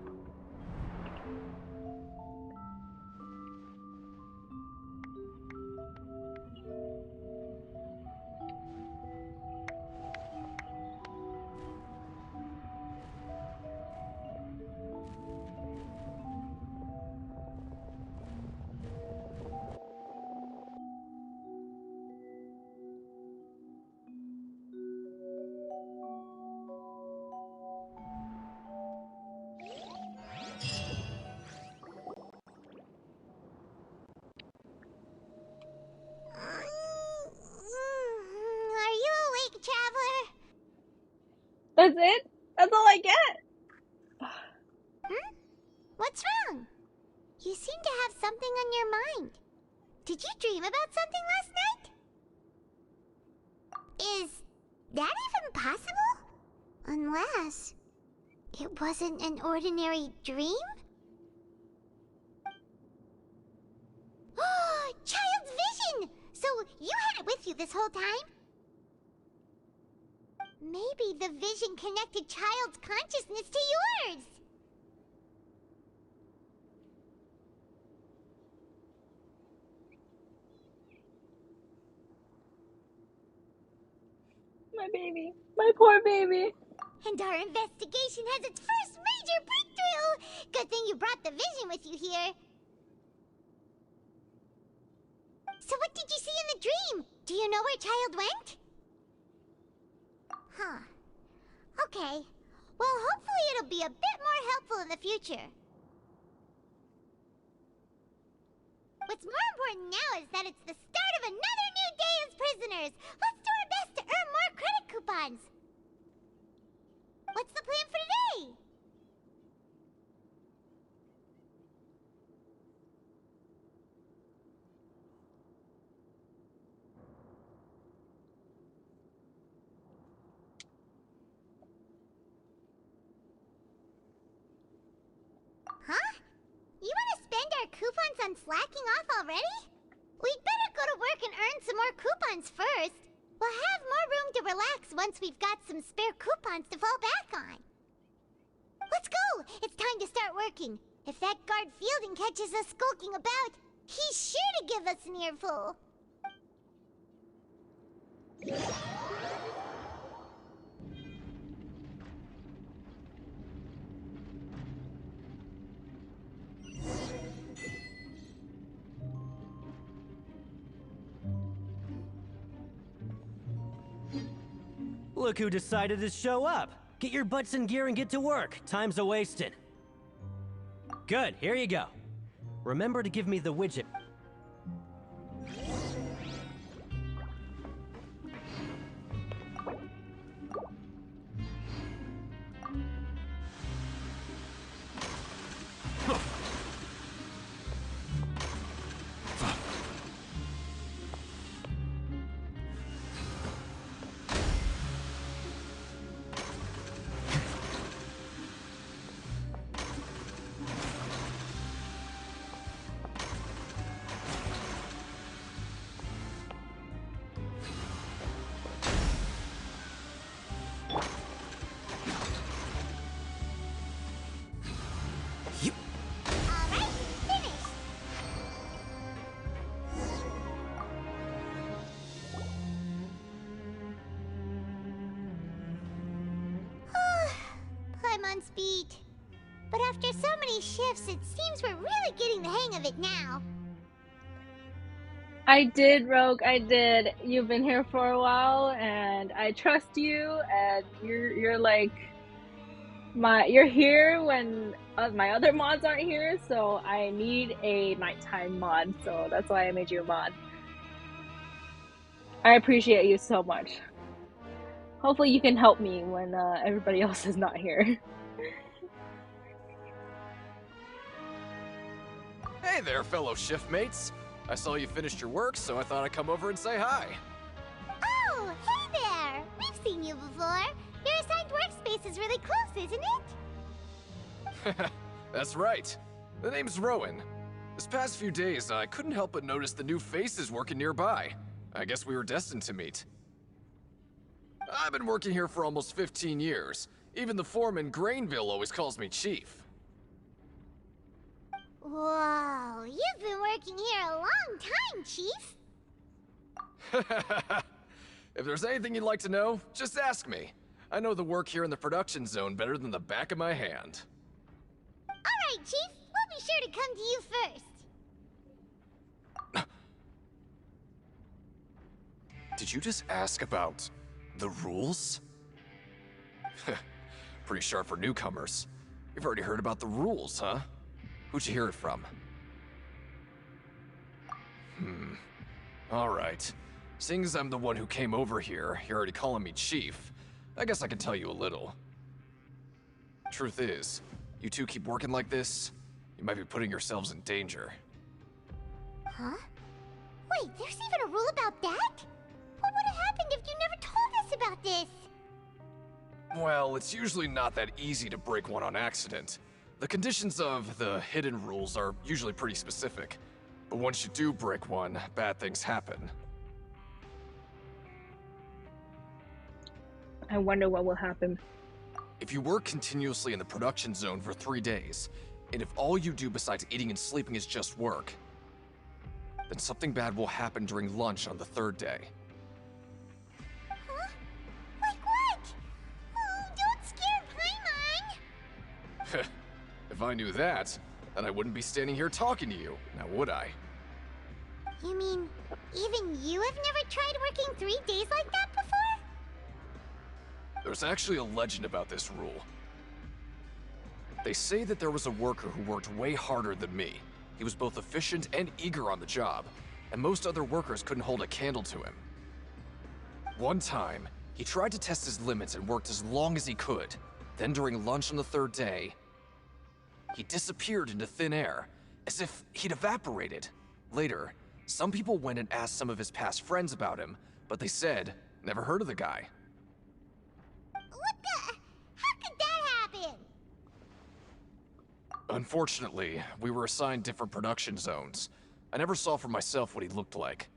Are you awake, Traveler? That's it? That's all I get? What's wrong? You seem to have something on your mind. Did you dream about something last night? Is that even possible? Unless it wasn't an ordinary dream? Child's vision! So you had it with you this whole time? Maybe the vision connected Child's consciousness to yours. My baby. My poor baby. And our investigation has its first major breakthrough! Good thing you brought the vision with you here. So what did you see in the dream? Do you know where Child went? Huh. Okay. Well, hopefully it'll be a bit more helpful in the future. What's more important now is that it's the start of another new day as prisoners. Let's do our best to earn more credit coupons. What's the plan for today? Huh? You want to spend our coupons on slacking off already? We'd better go to work and earn some more coupons first. We'll have more room to relax once we've got some spare coupons to fall back on. Let's go! It's time to start working. If that guard Fielding catches us skulking about, he's sure to give us an earful. Look who decided to show up. Get your butts in gear and get to work. Time's a-wasting. Good, here you go. Remember to give me the widget. On speed. But after so many shifts, it seems we're really getting the hang of it now. I did, Rogue. I did. You've been here for a while, and I trust you. And you're like you're here when my other mods aren't here. So I need a nighttime mod. So that's why I made you a mod. I appreciate you so much. Hopefully, you can help me when everybody else is not here. Hey there, fellow shift mates. I saw you finished your work, so I thought I'd come over and say hi. Oh, hey there! We've seen you before. Your assigned workspace is really close, isn't it? That's right. The name's Rowan. This past few days, I couldn't help but notice the new faces working nearby. I guess we were destined to meet. I've been working here for almost 15 years. Even the foreman, Grainville, always calls me Chief. Whoa, you've been working here a long time, Chief. If there's anything you'd like to know, just ask me. I know the work here in the production zone better than the back of my hand. Alright, Chief. We'll be sure to come to you first. Did you just ask about the rules? Pretty sharp for newcomers. You've already heard about the rules, huh? Who'd you hear it from? Alright. Seeing as I'm the one who came over here, you're already calling me Chief. I guess I can tell you a little. Truth is, you two keep working like this, you might be putting yourselves in danger. Huh? Wait, there's even a rule about that? What would have happened if you never told us about this? Well, it's usually not that easy to break one on accident. The conditions of the hidden rules are usually pretty specific. But once you do break one, bad things happen. I wonder what will happen. If you work continuously in the production zone for 3 days, and if all you do besides eating and sleeping is just work, then something bad will happen during lunch on the 3rd day. Huh? Like what? Oh, don't scare Paimon! If I knew that, then I wouldn't be standing here talking to you, now would I? You mean, even you have never tried working 3 days like that before? There's actually a legend about this rule. They say that there was a worker who worked way harder than me. He was both efficient and eager on the job, and most other workers couldn't hold a candle to him. One time, he tried to test his limits and worked as long as he could. Then during lunch on the third day, he disappeared into thin air, as if he'd evaporated. Later, some people went and asked some of his past friends about him, but they said, never heard of the guy. What the? How could that happen? Unfortunately, we were assigned different production zones. I never saw for myself what he looked like.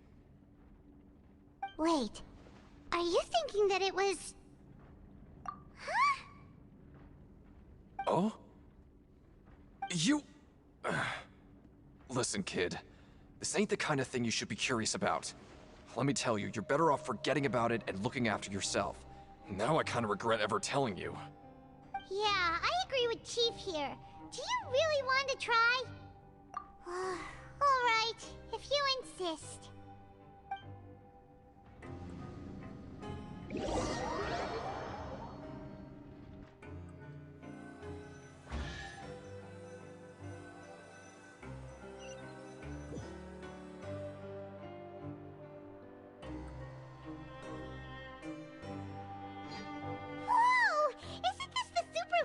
Wait, are you thinking that it was... Huh? Oh? You... Listen, kid. This ain't the kind of thing you should be curious about. Let me tell you, you're better off forgetting about it and looking after yourself. Now I kind of regret ever telling you. Yeah, I agree with Chief here. Do you really want to try? Alright, if you insist.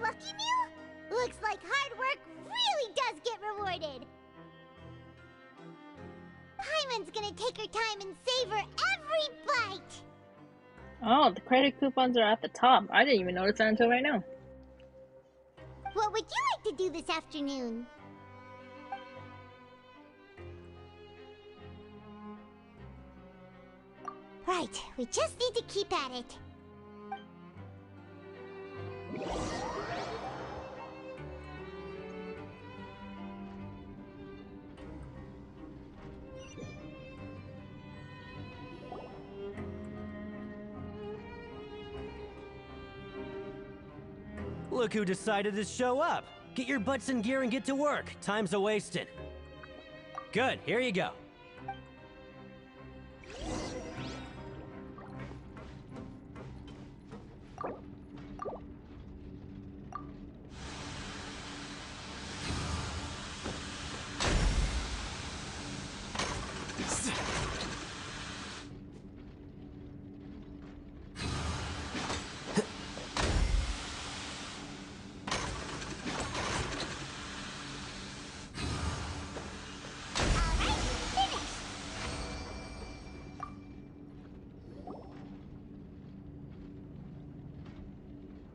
Lucky meal? Looks like hard work really does get rewarded. Paimon's gonna take her time and savor every bite. Oh, the credit coupons are at the top. I didn't even notice that until right now. What would you like to do this afternoon? Right, we just need to keep at it. Look who decided to show up. Get your butts in gear and get to work. Time's a-wasting. Good, here you go.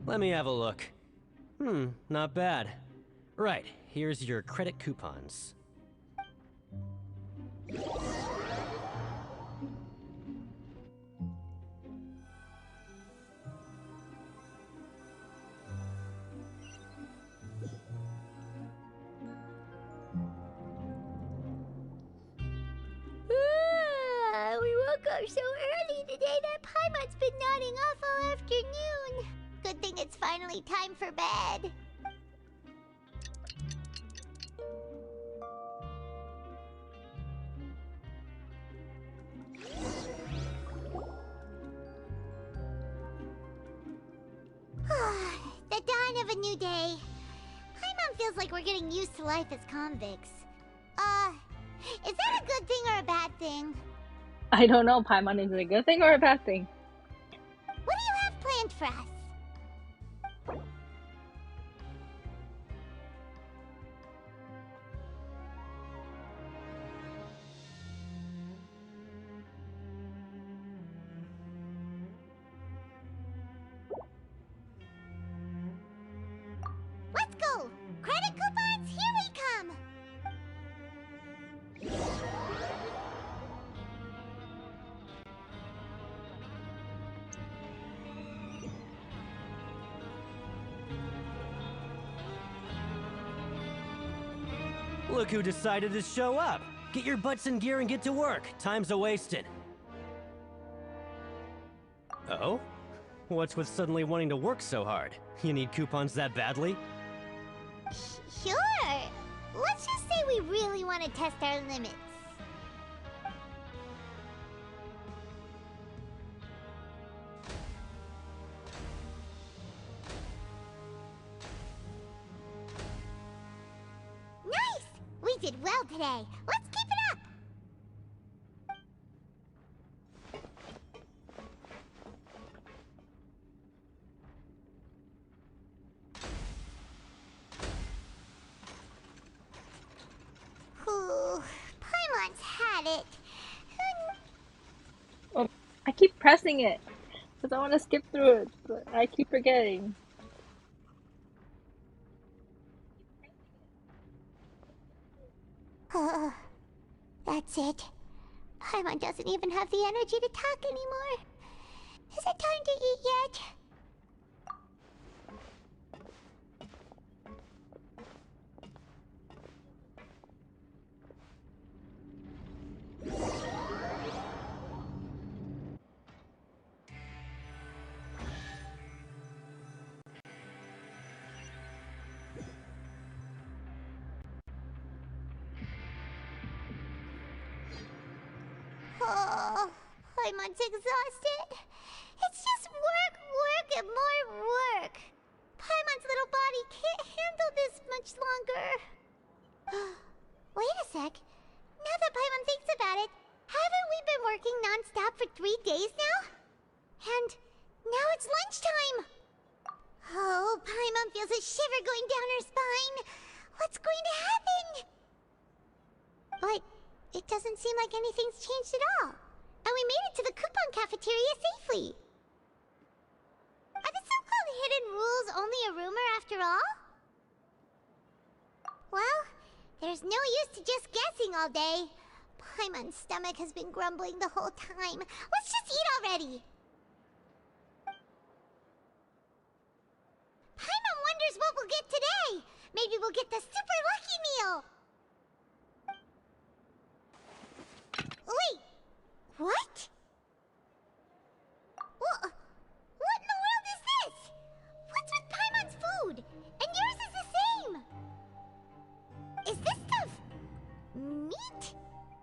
Let me have a look. Not bad. Right, here's your credit coupons. We woke up so early today that Paimon's been nodding off all afternoon. Good thing it's finally time for bed. The dawn of a new day. Paimon feels like we're getting used to life as convicts. Is that a good thing or a bad thing? I don't know, Paimon. Is it a good thing or a bad thing? What do you have planned for us? Let's go! Credit coupons, here we come! Look who decided to show up. Get your butts in gear and get to work. Time's a-wasting. Oh? What's with suddenly wanting to work so hard? You need coupons that badly? Sure. Let's just say we really want to test our limits. did well today. Let's keep it up. Ooh, Paimon's had it. Oh, I keep pressing it because I want to skip through it, but I keep forgetting. That's it. Paimon doesn't even have the energy to talk anymore. Is it time to eat yet? Oh, Paimon's exhausted. It's just work, work, and more work. Paimon's little body can't handle this much longer. Wait a sec. Now that Paimon thinks about it, haven't we been working non-stop for 3 days now? And now it's lunchtime. Oh, Paimon feels a shiver going down her spine. What's going to happen? But it doesn't seem like anything's changed at all. And we made it to the coupon cafeteria safely. Are the so-called hidden rules only a rumor after all? Well, there's no use to just guessing all day. Paimon's stomach has been grumbling the whole time. Let's just eat already. Paimon wonders what we'll get today. Maybe we'll get the super lucky meal. Wait, what? What in the world is this? What's with Paimon's food? And yours is the same. Is this stuff meat?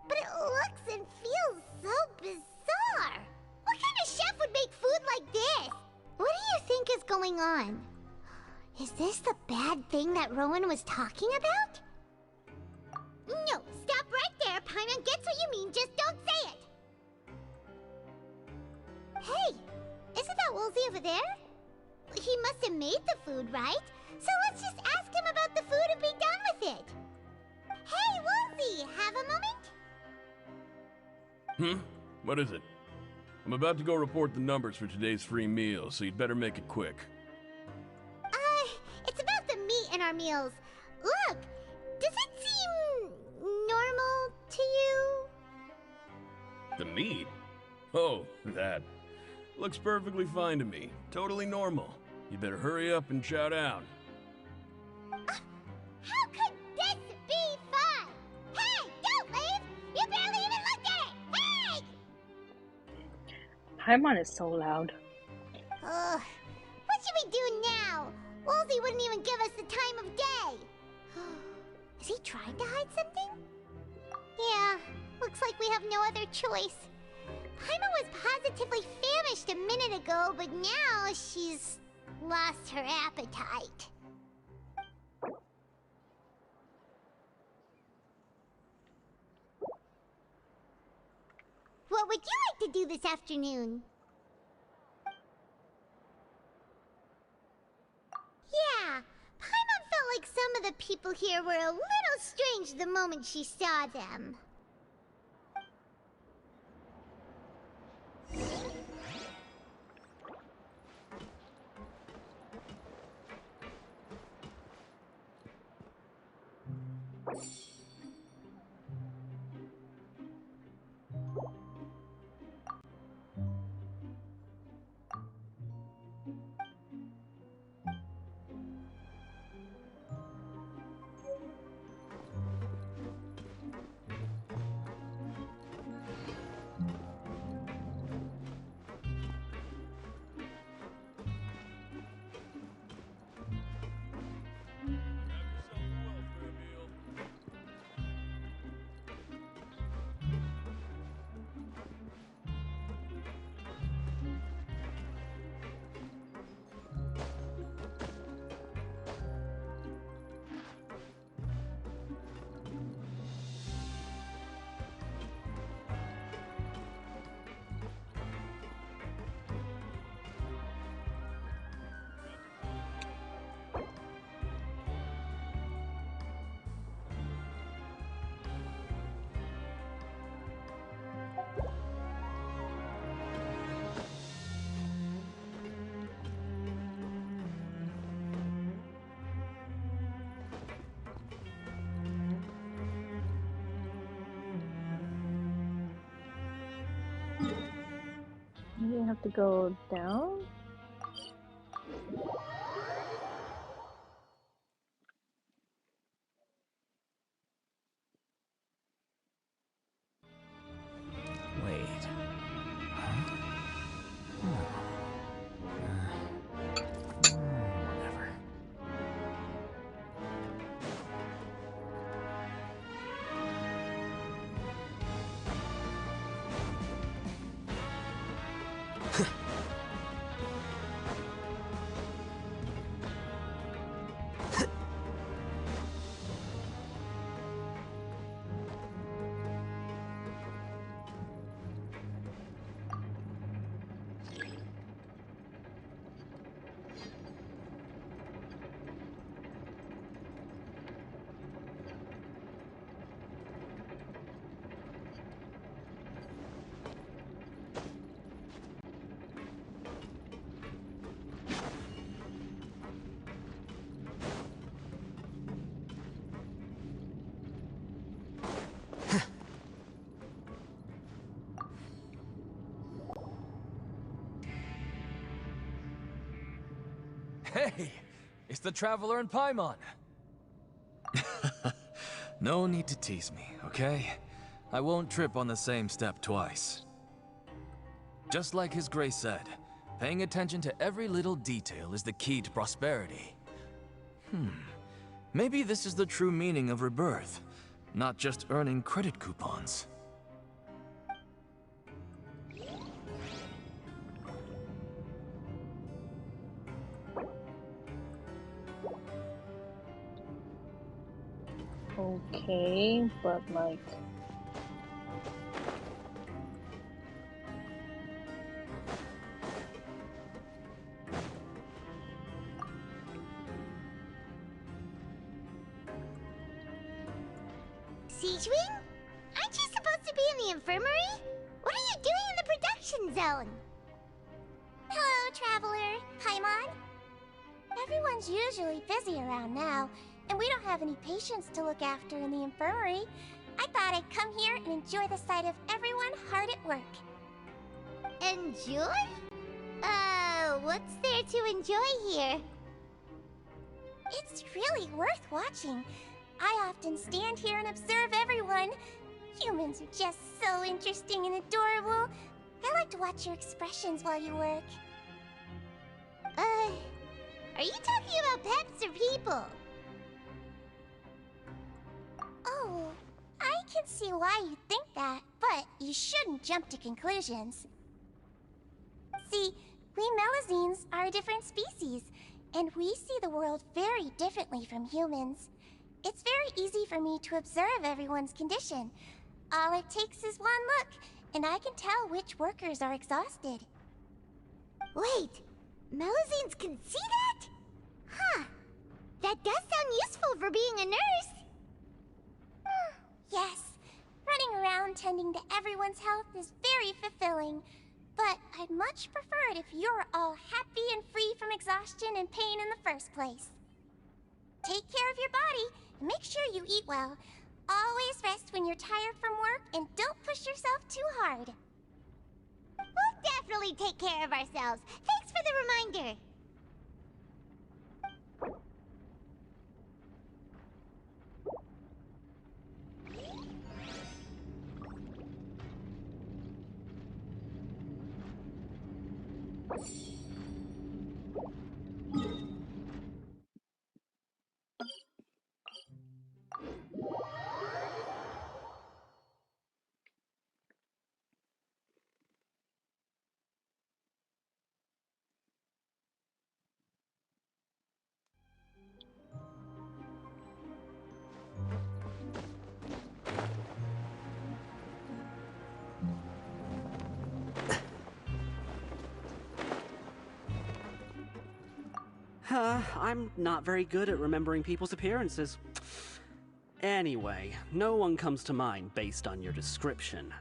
But it looks and feels so bizarre. What kind of chef would make food like this? What do you think is going on? Is this the bad thing that Rowan was talking about? No, stop right there. Paimon gets what you mean, just don't say it. Hey, isn't that Woolsey over there? He must have made the food, right? So let's just ask him about the food and be done with it. Hey, Woolsey, have a moment? What is it? I'm about to go report the numbers for today's free meal, so you'd better make it quick. It's about the meat in our meals. Look, does it seem normal to you? The meat? Oh, that. Looks perfectly fine to me. Totally normal. You better hurry up and chow down. How could this be fun? Hey, don't leave! You barely even looked at it! Hey! Paimon is so loud. Ugh. What should we do now? Woolsey wouldn't even give us the time of day. Is he trying to hide something? Yeah, looks like we have no other choice. Paimon was positively famished a minute ago, but now she's lost her appetite. What would you like to do this afternoon? Yeah, Paimon felt like some of the people here were a little strange the moment she saw them. have to go down? Wait. Whatever. Hey, it's the Traveler and Paimon. No need to tease me, okay? I won't trip on the same step twice. Just like His Grace said, paying attention to every little detail is the key to prosperity. Maybe this is the true meaning of rebirth, not just earning credit coupons. Okay, but like... Siegewing? Aren't you supposed to be in the infirmary? What are you doing in the production zone? Hello, Traveler. Paimon. Everyone's usually busy around now, and we don't have any patients to look after in the infirmary. I thought I'd come here and enjoy the sight of everyone hard at work. Enjoy? What's there to enjoy here? It's really worth watching. I often stand here and observe everyone. Humans are just so interesting and adorable. I like to watch your expressions while you work. Are you talking about pets or people? Oh, I can see why you think that, but you shouldn't jump to conclusions. See, we Melazines are a different species, and we see the world very differently from humans. It's very easy for me to observe everyone's condition. All it takes is one look, and I can tell which workers are exhausted. Wait, Melazines can see that? Huh. That does sound useful for being a nurse. Yes, running around tending to everyone's health is very fulfilling. But I'd much prefer it if you're all happy and free from exhaustion and pain in the first place. Take care of your body, and make sure you eat well. Always rest when you're tired from work, and don't push yourself too hard. We'll definitely take care of ourselves. Thanks for the reminder. I'm not very good at remembering people's appearances. Anyway, no one comes to mind based on your description.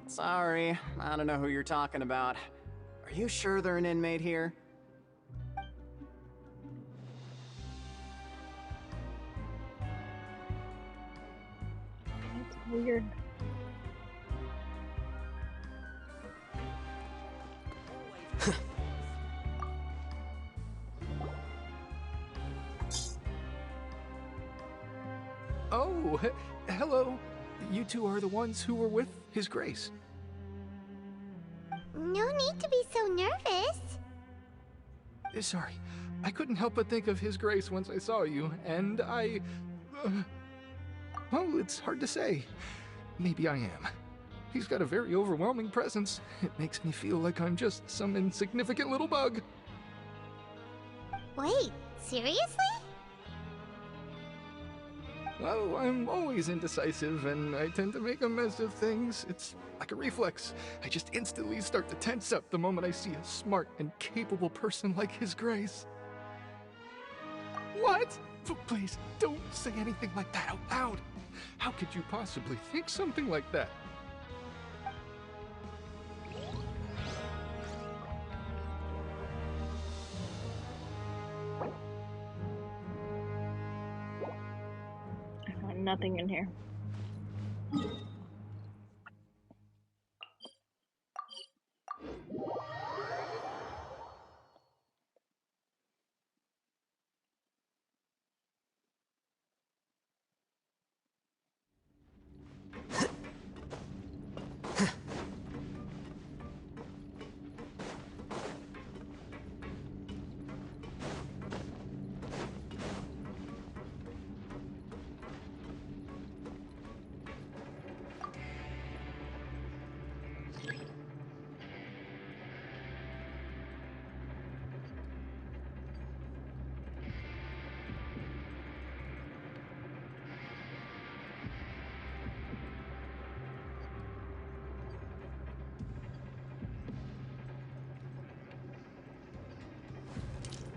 Sorry, I don't know who you're talking about. Are you sure they're an inmate here? That's weird. Oh, hello. You two are the ones who were with His Grace. No need to be so nervous. Sorry, I couldn't help but think of His Grace once I saw you, and I... well, it's hard to say. Maybe I am. He's got a very overwhelming presence. It makes me feel like I'm just some insignificant little bug. Wait, seriously? Oh, I'm always indecisive, and I tend to make a mess of things. It's like a reflex. I just instantly start to tense up the moment I see a smart and capable person like His Grace. What? Please, don't say anything like that out loud. How could you possibly think something like that? I found nothing in here.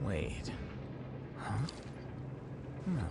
Wait. Huh? No.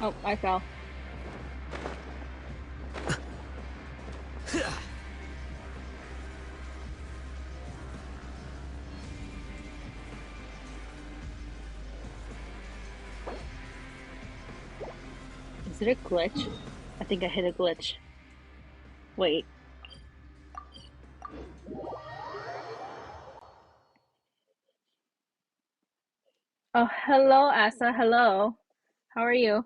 Oh, I fell. Is it a glitch? I think I hit a glitch. Wait. Oh, hello, Asa. Hello. How are you?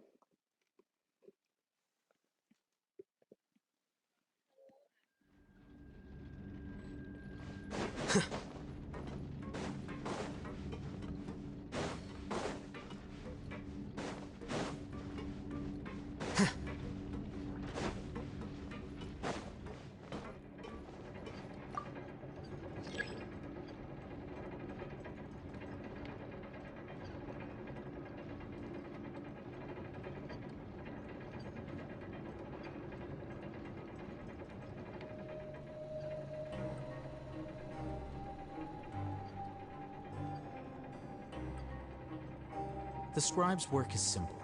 The scribe's work is simple,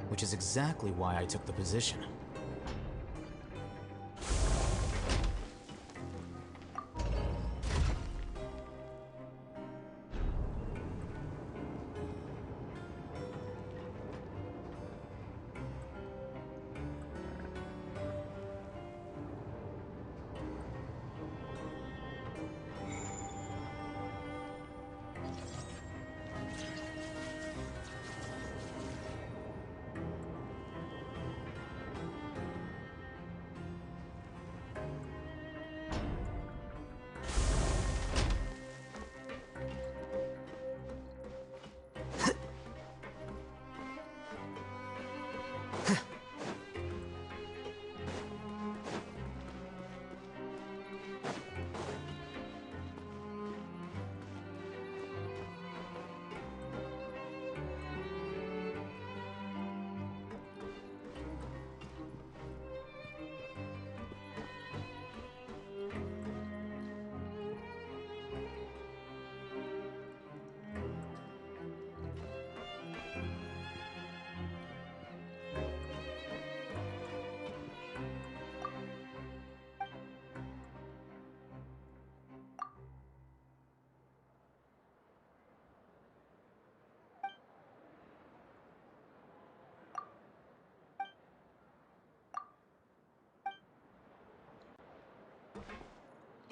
which is exactly why I took the position.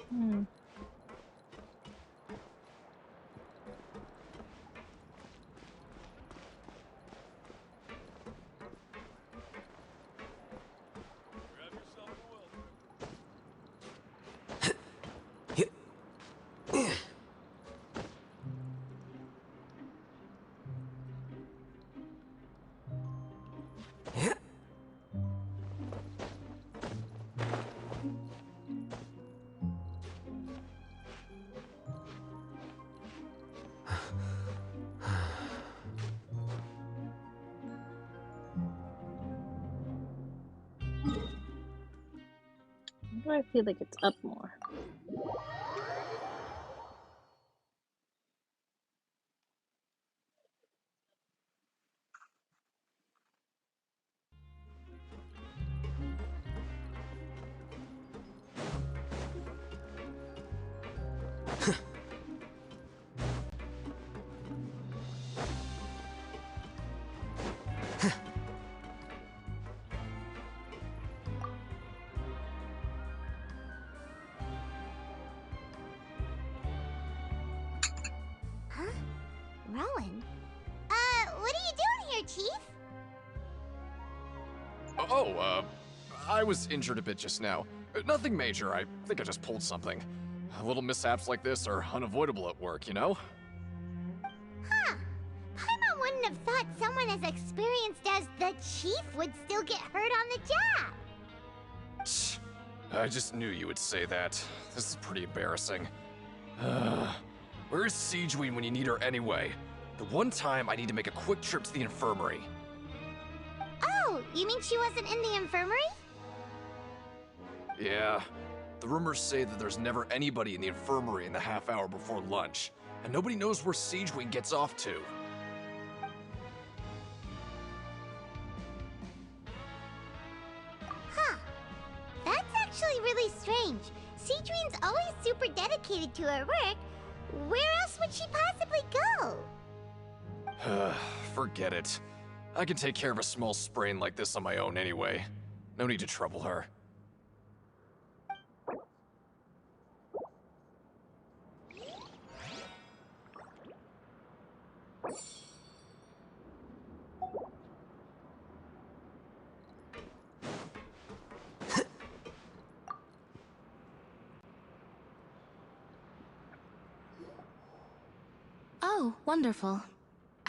Hmm. Why do I feel like it's up more? Huh? Rowan? What are you doing here, Chief? I was injured a bit just now. Nothing major, I think I just pulled something. Little mishaps like this are unavoidable at work, you know? Huh. Paimon wouldn't have thought someone as experienced as the Chief would still get hurt on the job. I just knew you would say that. This is pretty embarrassing. Where is Siegewein when you need her anyway? The one time I need to make a quick trip to the infirmary. Oh, you mean she wasn't in the infirmary? Yeah. The rumors say that there's never anybody in the infirmary in the half hour before lunch, and nobody knows where Siegewein gets off to. Huh. That's actually really strange. Siegewein's always super dedicated to her work. Where else would she possibly go? Forget it. I can take care of a small sprain like this on my own anyway. No need to trouble her. Oh, wonderful.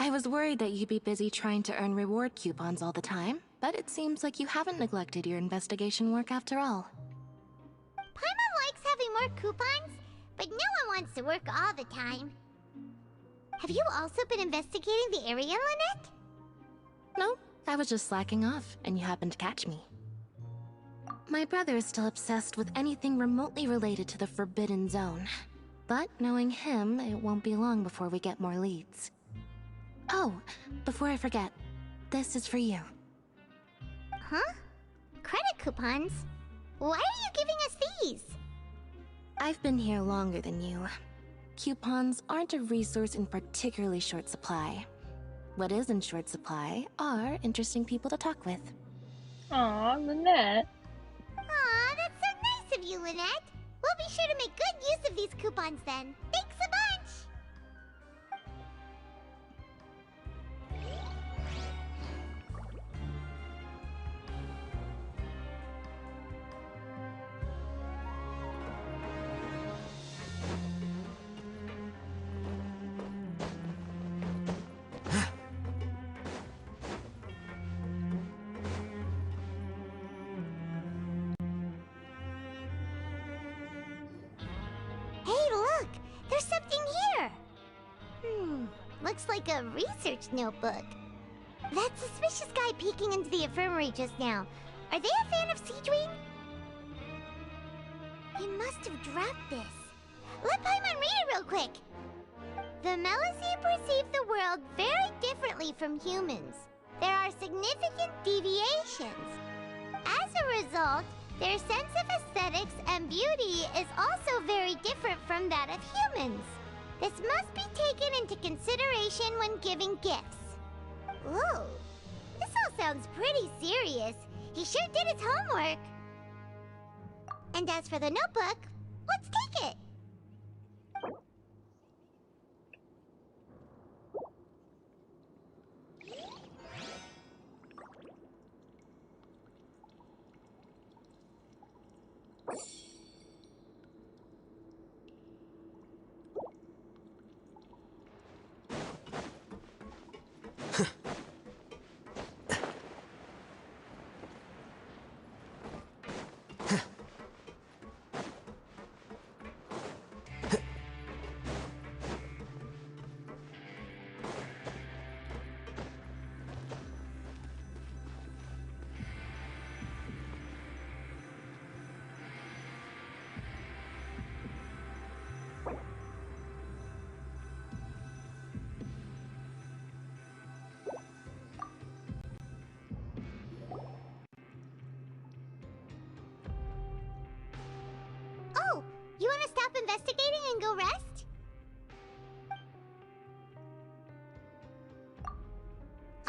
I was worried that you'd be busy trying to earn reward coupons all the time, but it seems like you haven't neglected your investigation work after all. Paimon likes having more coupons, but no one wants to work all the time. Have you also been investigating the area, Lynette? No, I was just slacking off, and you happened to catch me. My brother is still obsessed with anything remotely related to the Forbidden Zone. But knowing him, it won't be long before we get more leads. Oh, before I forget, this is for you. Huh? Credit coupons? Why are you giving us these? I've been here longer than you. Coupons aren't a resource in particularly short supply. What is in short supply are interesting people to talk with. Aw, Lynette. Aw, that's so nice of you, Lynette. We'll be sure to make good use of these coupons then. Thanks a bunch! Hey, look! There's something here! Looks like a research notebook. That suspicious guy peeking into the infirmary just now. Are they a fan of Siegewein? He must have dropped this. Let Paimon read it real quick. The Melusine perceive the world very differently from humans. There are significant deviations. As a result, their sense of aesthetics and beauty is also very different from that of humans. This must be taken into consideration when giving gifts. Ooh, this all sounds pretty serious. He sure did his homework. And as for the notebook, Let's take it. Oh, you want to stop investigating and go rest?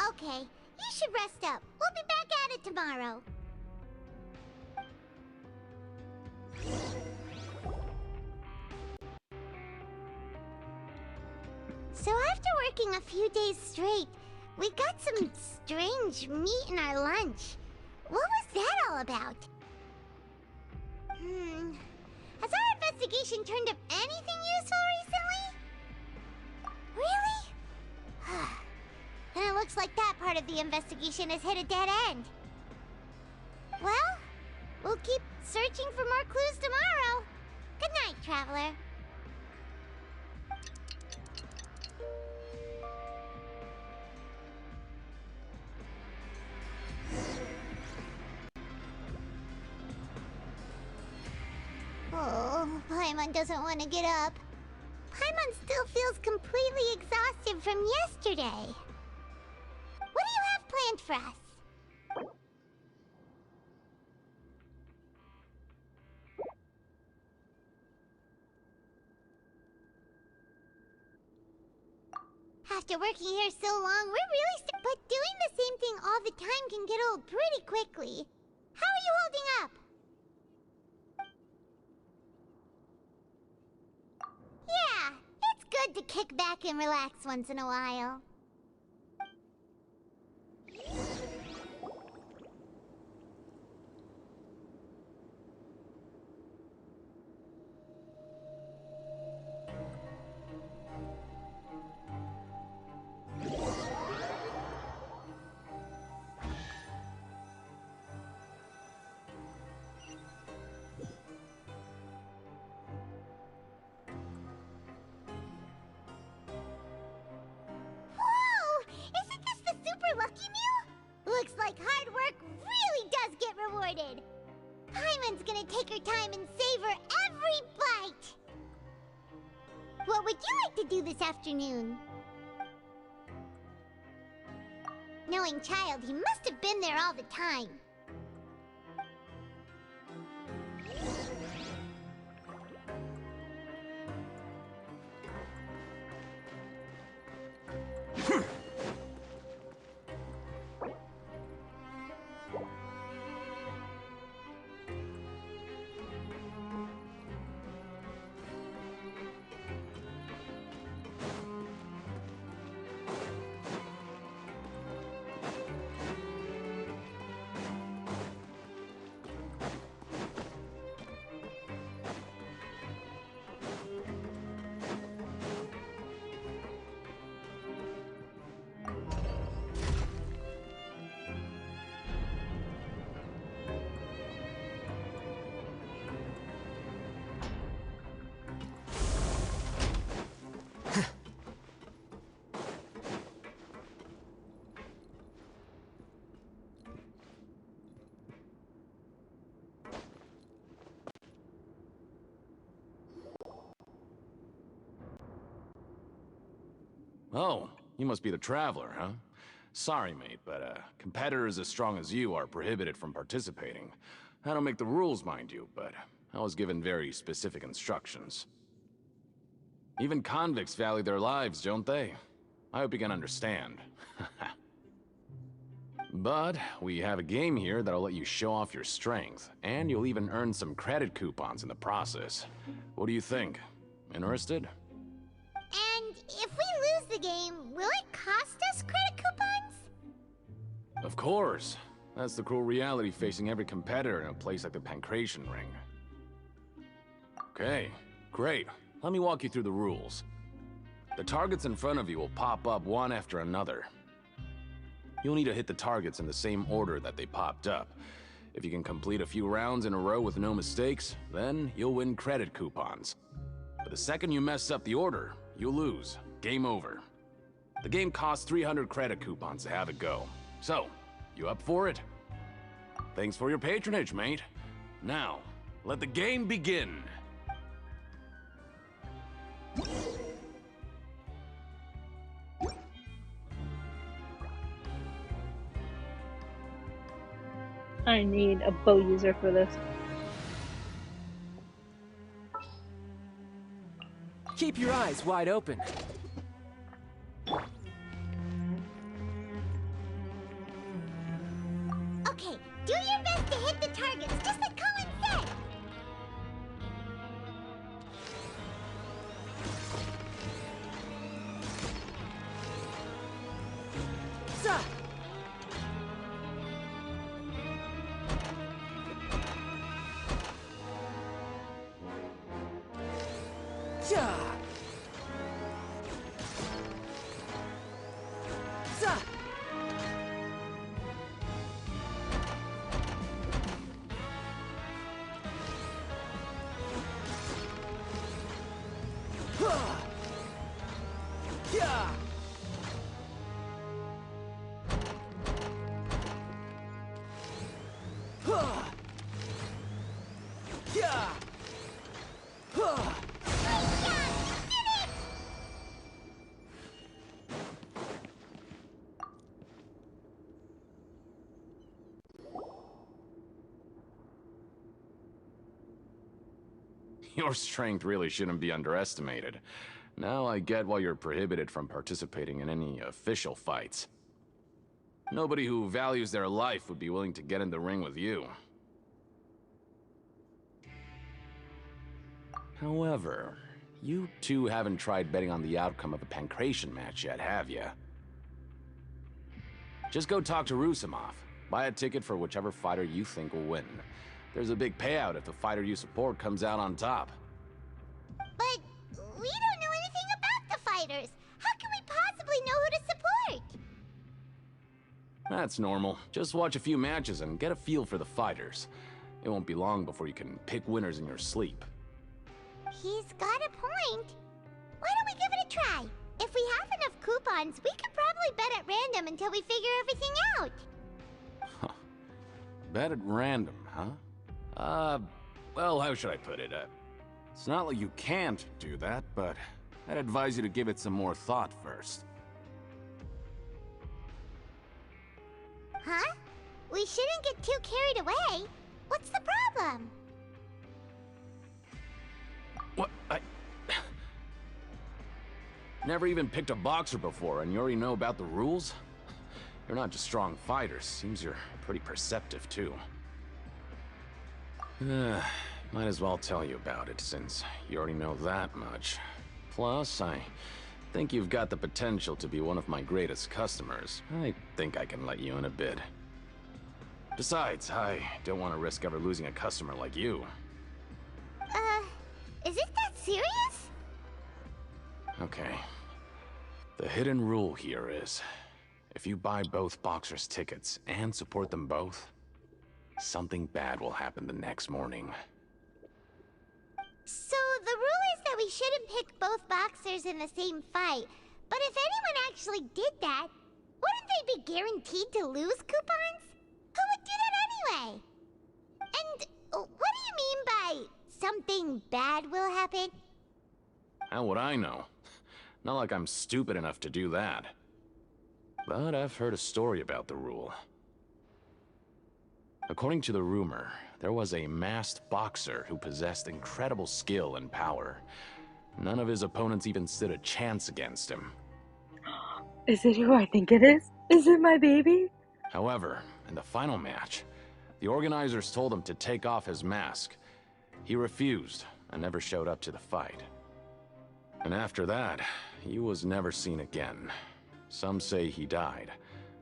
Okay, you should rest up. We'll be back at it tomorrow. So after working a few days straight, we got some strange meat in our lunch. What was that all about? Has our investigation turned up anything useful recently? Really? And it looks like that part of the investigation has hit a dead end. Well, we'll keep searching for more clues tomorrow. Good night, Traveler. Oh, Paimon doesn't want to get up. Paimon still feels completely exhausted from yesterday. What do you have planned for us? After working here so long, we're really but doing the same thing all the time can get old pretty quickly. How are you holding up? Yeah, it's good to kick back and relax once in a while. Lucky Meal? Looks like hard work really does get rewarded. Paimon's gonna take her time and savor every bite. What would you like to do this afternoon? Knowing Child, he must have been there all the time. Oh, you must be the Traveler, huh? Sorry, mate, but competitors as strong as you are prohibited from participating. I don't make the rules, mind you, but I was given very specific instructions. Even convicts value their lives, don't they? I hope you can understand. But we have a game here that'll let you show off your strength, and you'll even earn some credit coupons in the process. What do you think? Interested? And if we lose the game, will it cost us credit coupons? Of course. That's the cruel reality facing every competitor in a place like the Pancration Ring. Okay, great. Let me walk you through the rules. The targets in front of you will pop up one after another. You'll need to hit the targets in the same order that they popped up. If you can complete a few rounds in a row with no mistakes, then you'll win credit coupons. But the second you mess up the order, you'll lose. Game over. The game costs 300 credit coupons to have it go. So, you up for it? Thanks for your patronage, mate. Now, let the game begin. I need a bow user for this. Keep your eyes wide open. Okay, do your best to hit the targets, just like Colin said. Za! Ja! Za! Ha! Yeah! Ha! Yeah! Ha! Your strength really shouldn't be underestimated. Now I get why you're prohibited from participating in any official fights. Nobody who values their life would be willing to get in the ring with you. However, you two haven't tried betting on the outcome of a Pancration match yet, have you? Just go talk to Rusimov. Buy a ticket for whichever fighter you think will win. There's a big payout if the fighter you support comes out on top. But we don't know anything about the fighters. How can we possibly know who to support? That's normal. Just watch a few matches and get a feel for the fighters. It won't be long before you can pick winners in your sleep. He's got a point. Why don't we give it a try? If we have enough coupons, we could probably bet at random until we figure everything out. Bet at random, huh? Well, how should I put it? It's not like you can't do that, but I'd advise you to give it some more thought first. Huh? We shouldn't get too carried away. What's the problem? What? Never even picked a boxer before, and you already know about the rules? You're not just strong fighters. Seems you're pretty perceptive, too. Might as well tell you about it, since you already know that much. Plus, I think you've got the potential to be one of my greatest customers. I think I can let you in a bid. Besides, I don't want to risk ever losing a customer like you. Is it that serious? Okay. The hidden rule here is, if you buy both boxers' tickets and support them both, something bad will happen the next morning. So the rule is that we shouldn't pick both boxers in the same fight. But if anyone actually did that, wouldn't they be guaranteed to lose coupons? Who would do that anyway? And what do you mean by something bad will happen? How would I know? Not like I'm stupid enough to do that. But I've heard a story about the rule. According to the rumor, there was a masked boxer who possessed incredible skill and power. None of his opponents even stood a chance against him. Is it who I think it is? Is it my baby? However, in the final match, the organizers told him to take off his mask. He refused and never showed up to the fight. And after that, he was never seen again. Some say he died,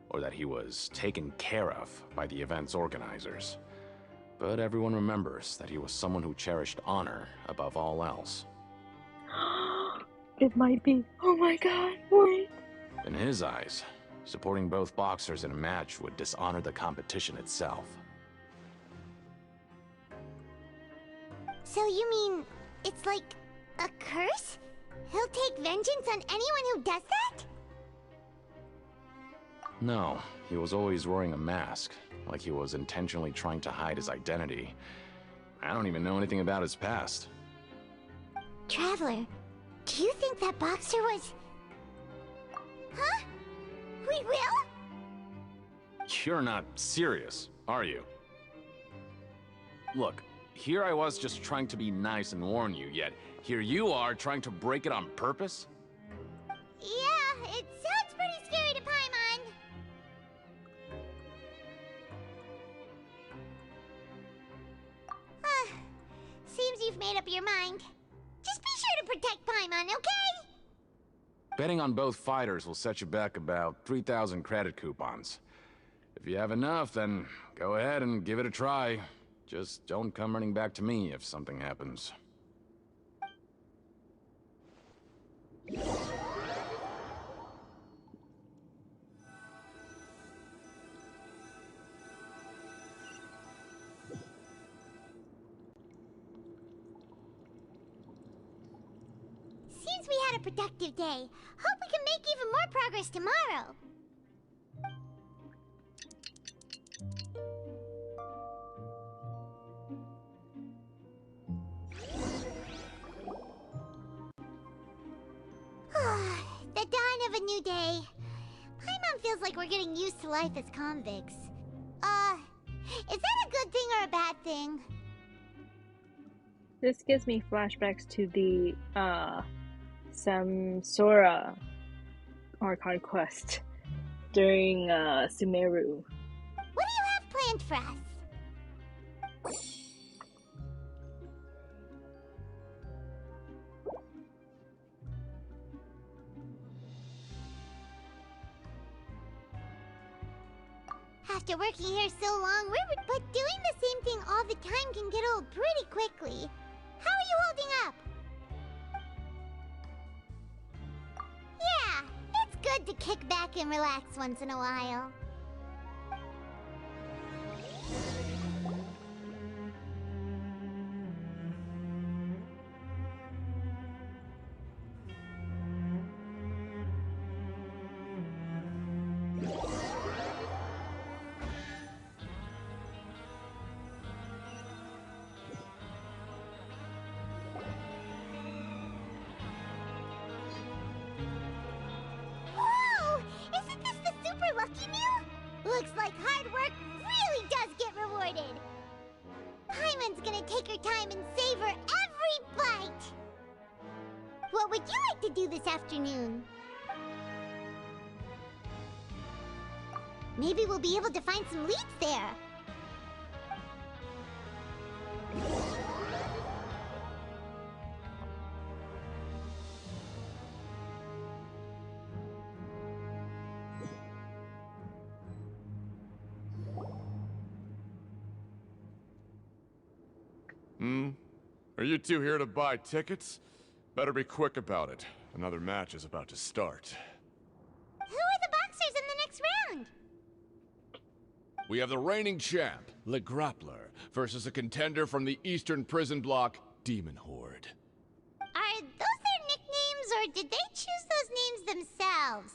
or that he was taken care of by the event's organizers. But everyone remembers that he was someone who cherished honor above all else. It might be. Oh my god, wait. In his eyes, supporting both boxers in a match would dishonor the competition itself. So you mean it's like a curse? He'll take vengeance on anyone who does that? No, he was always wearing a mask, like he was intentionally trying to hide his identity. I don't even know anything about his past. Traveler, do you think that boxer was... Huh? We will? You're not serious, are you? Look, here I was just trying to be nice and warn you, yet here you are trying to break it on purpose? Yeah, it sounds pretty scary to Paimon. Seems you've made up your mind. Just be sure to protect Paimon, okay? Betting on both fighters will set you back about 3,000 credit coupons. If you have enough, then go ahead and give it a try. Just don't come running back to me if something happens. Seems we had a productive day. Hope we can make even more progress tomorrow. The dawn of a new day. Paimon feels like we're getting used to life as convicts. Is that a good thing or a bad thing? This gives me flashbacks to the Samsora Archon quest during Sumeru. What do you have planned for us? After working here so long, but doing the same thing all the time can get old pretty quickly. How are you holding up? Yeah, it's good to kick back and relax once in a while. Looks like hard work really does get rewarded. Paimon's gonna take her time and savor every bite. What would you like to do this afternoon? Maybe we'll be able to find some leads there. Are you two here to buy tickets? Better be quick about it. Another match is about to start. Who are the boxers in the next round? We have the reigning champ, Le Grappler, versus a contender from the Eastern Prison Block, Demon Horde. Are those their nicknames, or did they choose those names themselves?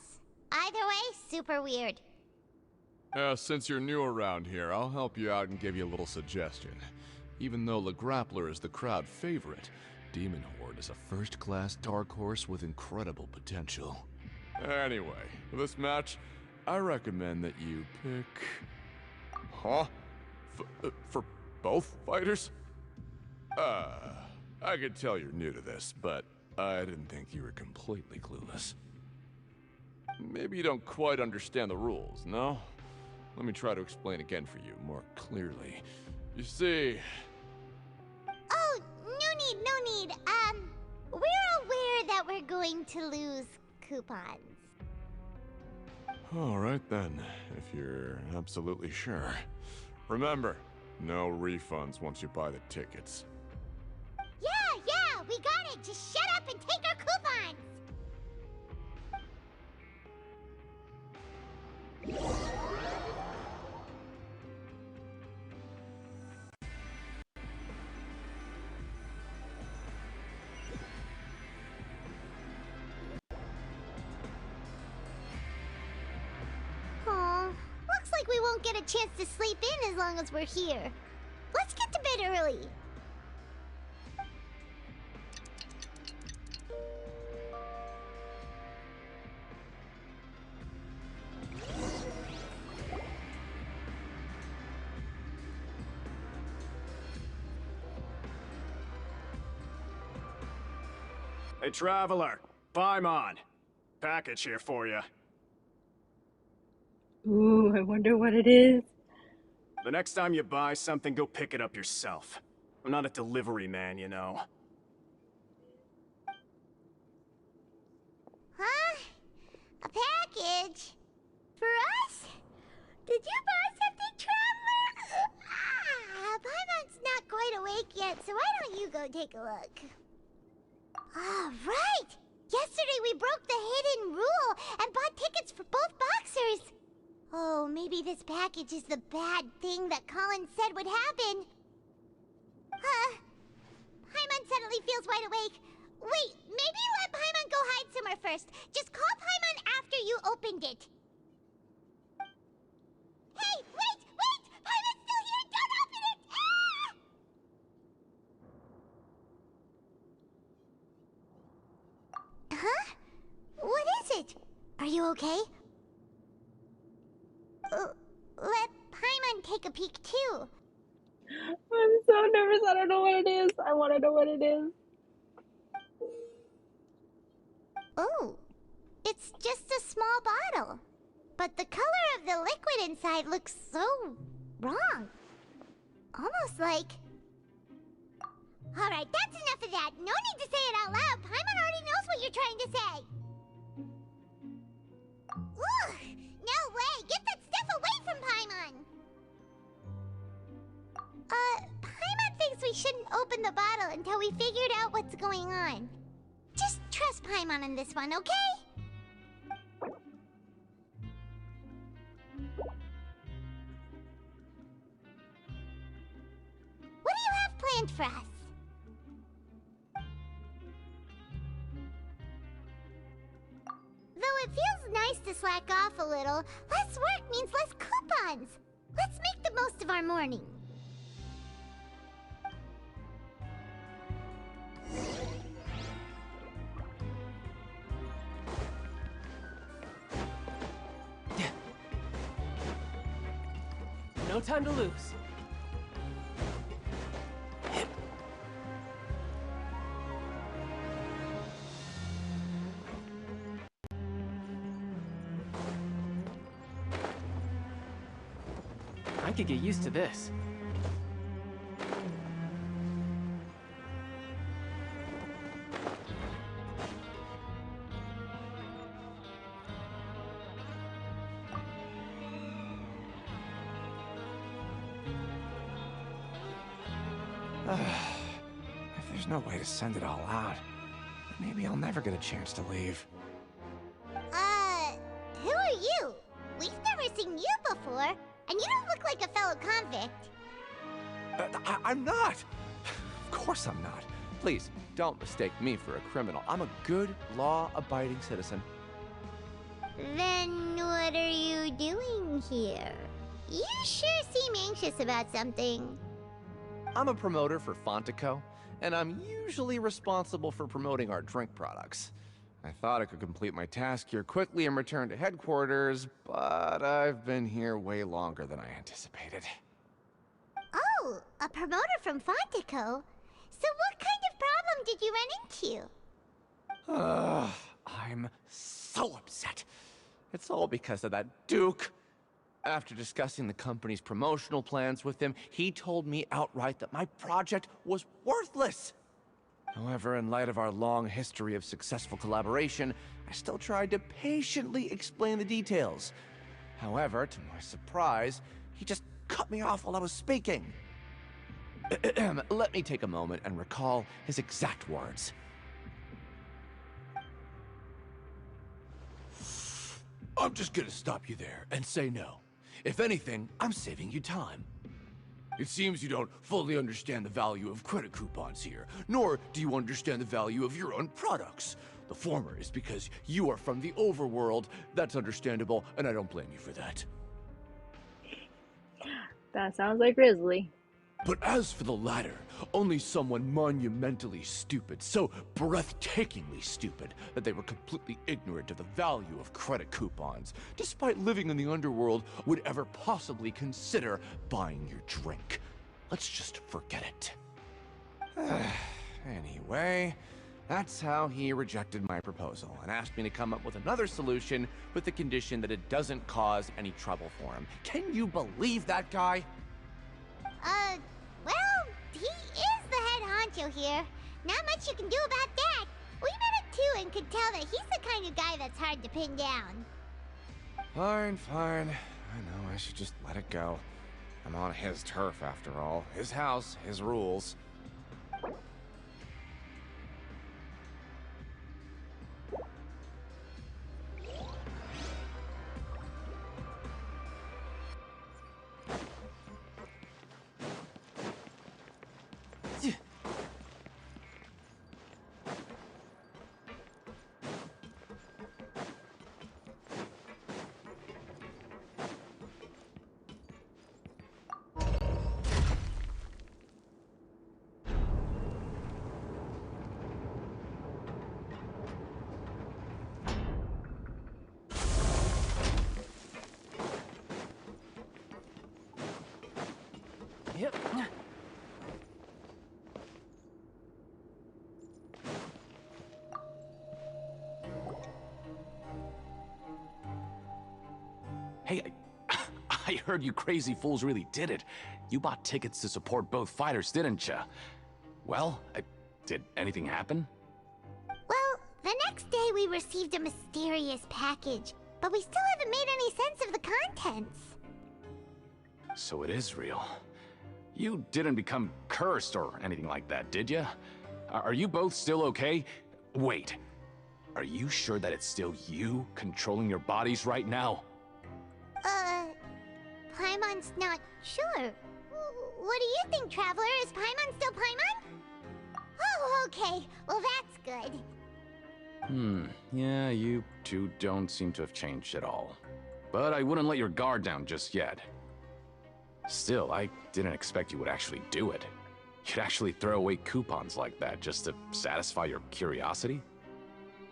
Either way, super weird. Since you're new around here, I'll help you out and give you a little suggestion. Even though Le Grappler is the crowd favorite, Demon Horde is a first-class dark horse with incredible potential. Anyway, for this match, I recommend that you pick... Huh? For both fighters? I could tell you're new to this, but I didn't think you were completely clueless. Maybe you don't quite understand the rules, no? Let me try to explain again for you more clearly. You see... Oh, no need, no need. We're aware that we're going to lose coupons. All right then, if you're absolutely sure. Remember, no refunds once you buy the tickets. Yeah, we got it. Just shut up and take our coupons. Aw, looks like we won't get a chance to sleep in as long as we're here. Let's get to bed early. Hey, Traveler. Paimon. Package here for you. Ooh, I wonder what it is. The next time you buy something, go pick it up yourself. I'm not a delivery man, you know. Huh? A package? For us? Did you buy something, Traveler? Paimon's not quite awake yet, so why don't you go take a look? Ah, right! Yesterday we broke the hidden rule and bought tickets for both boxers. Oh, maybe this package is the bad thing that Colin said would happen. Paimon suddenly feels wide awake. Wait, maybe let Paimon go hide somewhere first. Just call Paimon after you opened it. Hey, wait! Paimon's still here! Don't open it! Ah! Huh? What is it? Are you okay? Let Paimon take a peek too. I'm so nervous. I don't know what it is. I want to know what it is. Oh, it's just a small bottle. But the color of the liquid inside looks so wrong. Almost like... Alright, that's enough of that. No need to say it out loud. Paimon already knows what you're trying to say. Ugh! No way! Get that stuff away from Paimon! Paimon thinks we shouldn't open the bottle until we figured out what's going on. Just trust Paimon on this one, okay? What do you have planned for us? Though it feels nice to slack off a little, less work means less coupons. Let's make the most of our morning. No time to lose. I could get used to this. If there's no way to send it all out, maybe I'll never get a chance to leave. Who are you? We've never seen you before, and you don't look like a fellow convict. I'm not! Of course I'm not. Please, don't mistake me for a criminal. I'm a good, law-abiding citizen. Then what are you doing here? You sure seem anxious about something. I'm a promoter for Fontico, and I'm usually responsible for promoting our drink products. I thought I could complete my task here quickly and return to headquarters, but I've been here way longer than I anticipated. Oh, a promoter from Fontico? So what kind of problem did you run into? I'm so upset. It's all because of that Duke. After discussing the company's promotional plans with him, he told me outright that my project was worthless. However, in light of our long history of successful collaboration, I still tried to patiently explain the details. However, to my surprise, he just cut me off while I was speaking. Let me take a moment and recall his exact words. I'm just gonna stop you there and say no. If anything, I'm saving you time. It seems you don't fully understand the value of credit coupons here, nor do you understand the value of your own products. The former is because you are from the overworld. That's understandable, and I don't blame you for that. That sounds like Grizzly. But as for the latter, only someone monumentally stupid, so breathtakingly stupid, that they were completely ignorant of the value of credit coupons, despite living in the underworld, would ever possibly consider buying your drink. Let's just forget it. Anyway, that's how he rejected my proposal and asked me to come up with another solution with the condition that it doesn't cause any trouble for him. Can you believe that guy? Well, he is the head honcho here. Not much you can do about that. We met him too and could tell that he's the kind of guy that's hard to pin down. Fine. I know I should just let it go. I'm on his turf after all. His house, his rules. Yep. Hey, I heard you crazy fools really did it. You bought tickets to support both fighters, didn't ya? Well, did anything happen? Well, the next day we received a mysterious package, but we still haven't made any sense of the contents. So it is real. You didn't become cursed or anything like that, did ya? Are you both still okay? Wait, are you sure that it's still you controlling your bodies right now? Paimon's not sure. What do you think, Traveler? Is Paimon still Paimon? Oh, okay. Well, that's good. Yeah, you two don't seem to have changed at all. But I wouldn't let your guard down just yet. Still, I didn't expect you would actually do it. You'd actually throw away coupons like that just to satisfy your curiosity?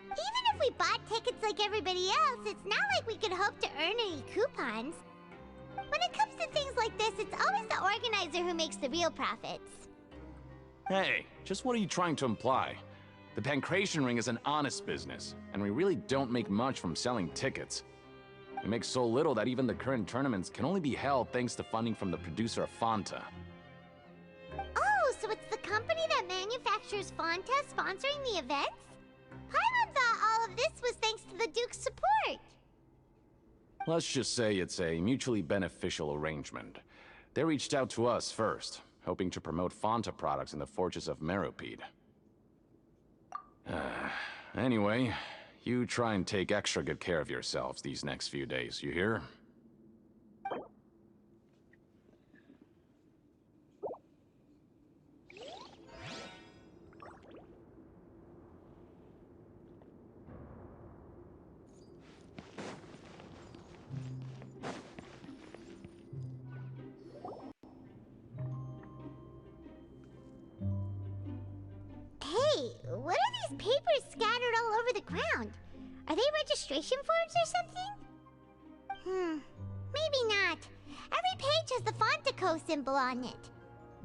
Even if we bought tickets like everybody else, it's not like we could hope to earn any coupons. When it comes to things like this, it's always the organizer who makes the real profits. Hey, just what are you trying to imply? The Pancration Ring is an honest business, and we really don't make much from selling tickets. We make so little that even the current tournaments can only be held thanks to funding from the producer of Fanta. Oh, so it's the company that manufactures Fanta sponsoring the events? Paimon thought all of this was thanks to the Duke's support. Let's just say it's a mutually beneficial arrangement. They reached out to us first, hoping to promote Fanta products in the Fortress of Meropide. Anyway, you try and take extra good care of yourselves these next few days, you hear? Hey, what are these papers scattered all over the ground? Are they registration forms or something? Maybe not. Every page has the Fontaco symbol on it.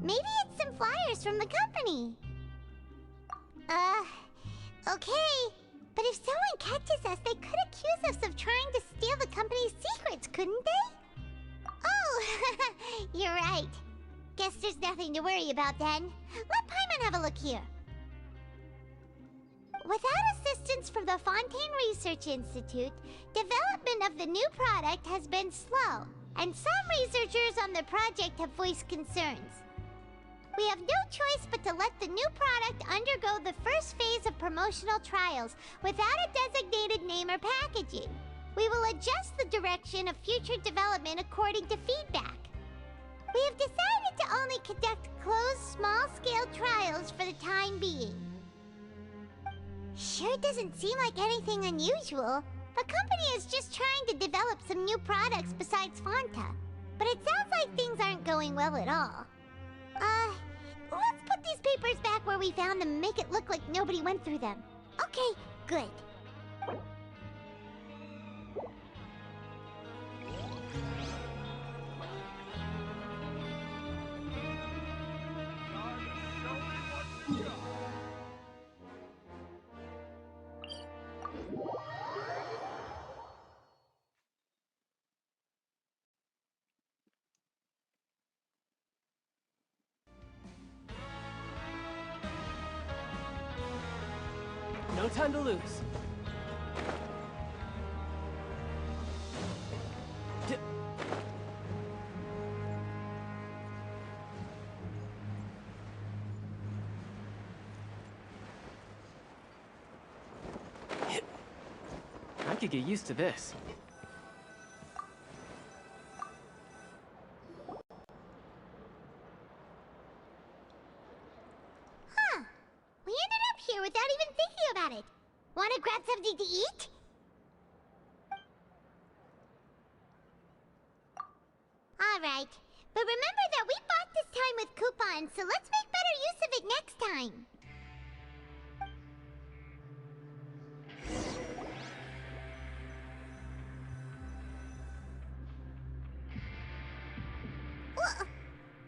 Maybe it's some flyers from the company. Okay. But if someone catches us, they could accuse us of trying to steal the company's secrets, couldn't they? You're right. Guess there's nothing to worry about then. Let Paimon have a look here. Without assistance from the Fontaine Research Institute, development of the new product has been slow, and some researchers on the project have voiced concerns. We have no choice but to let the new product undergo the first phase of promotional trials without a designated name or packaging. We will adjust the direction of future development according to feedback. We have decided to only conduct closed, small-scale trials for the time being. Sure doesn't seem like anything unusual. The company is just trying to develop some new products besides Fanta. But it sounds like things aren't going well at all. Let's put these papers back where we found them and make it look like nobody went through them. Okay, good. No time to lose. I could get used to this. Huh. We ended up here without even thinking about it. Want to grab something to eat? Alright. But remember that we bought this time with coupons, so let's make better use of it next time.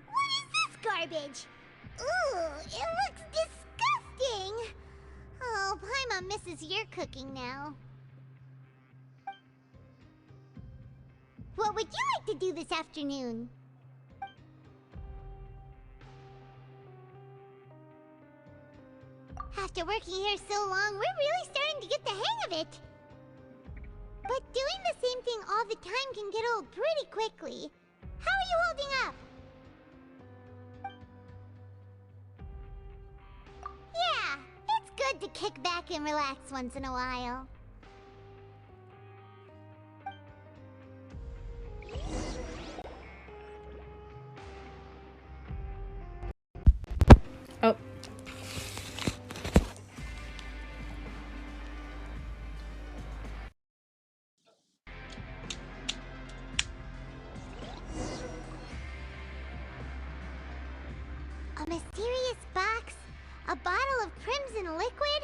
What is this garbage? Ooh, it looks disgusting! Oh, Paimon misses your cooking now. What would you like to do this afternoon? After working here so long, we're really starting to get the hang of it. But doing the same thing all the time can get old pretty quickly. How are you holding up? Yeah, it's good to kick back and relax once in a while. Oh. A mysterious box? A bottle of crimson liquid?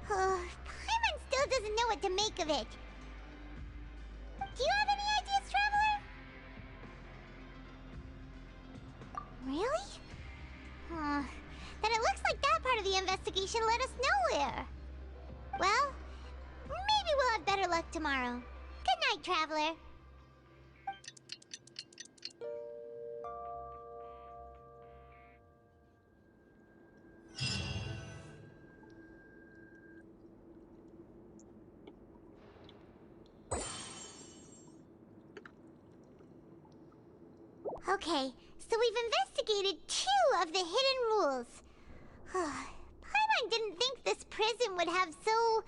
Paimon still doesn't know what to make of it. Do you have any ideas, Traveler? Really? Then it looks like that part of the investigation led us nowhere. Well, maybe we'll have better luck tomorrow. Good night, Traveler. Okay, so we've investigated 2 of the hidden rules. Paimon didn't think this prison would have so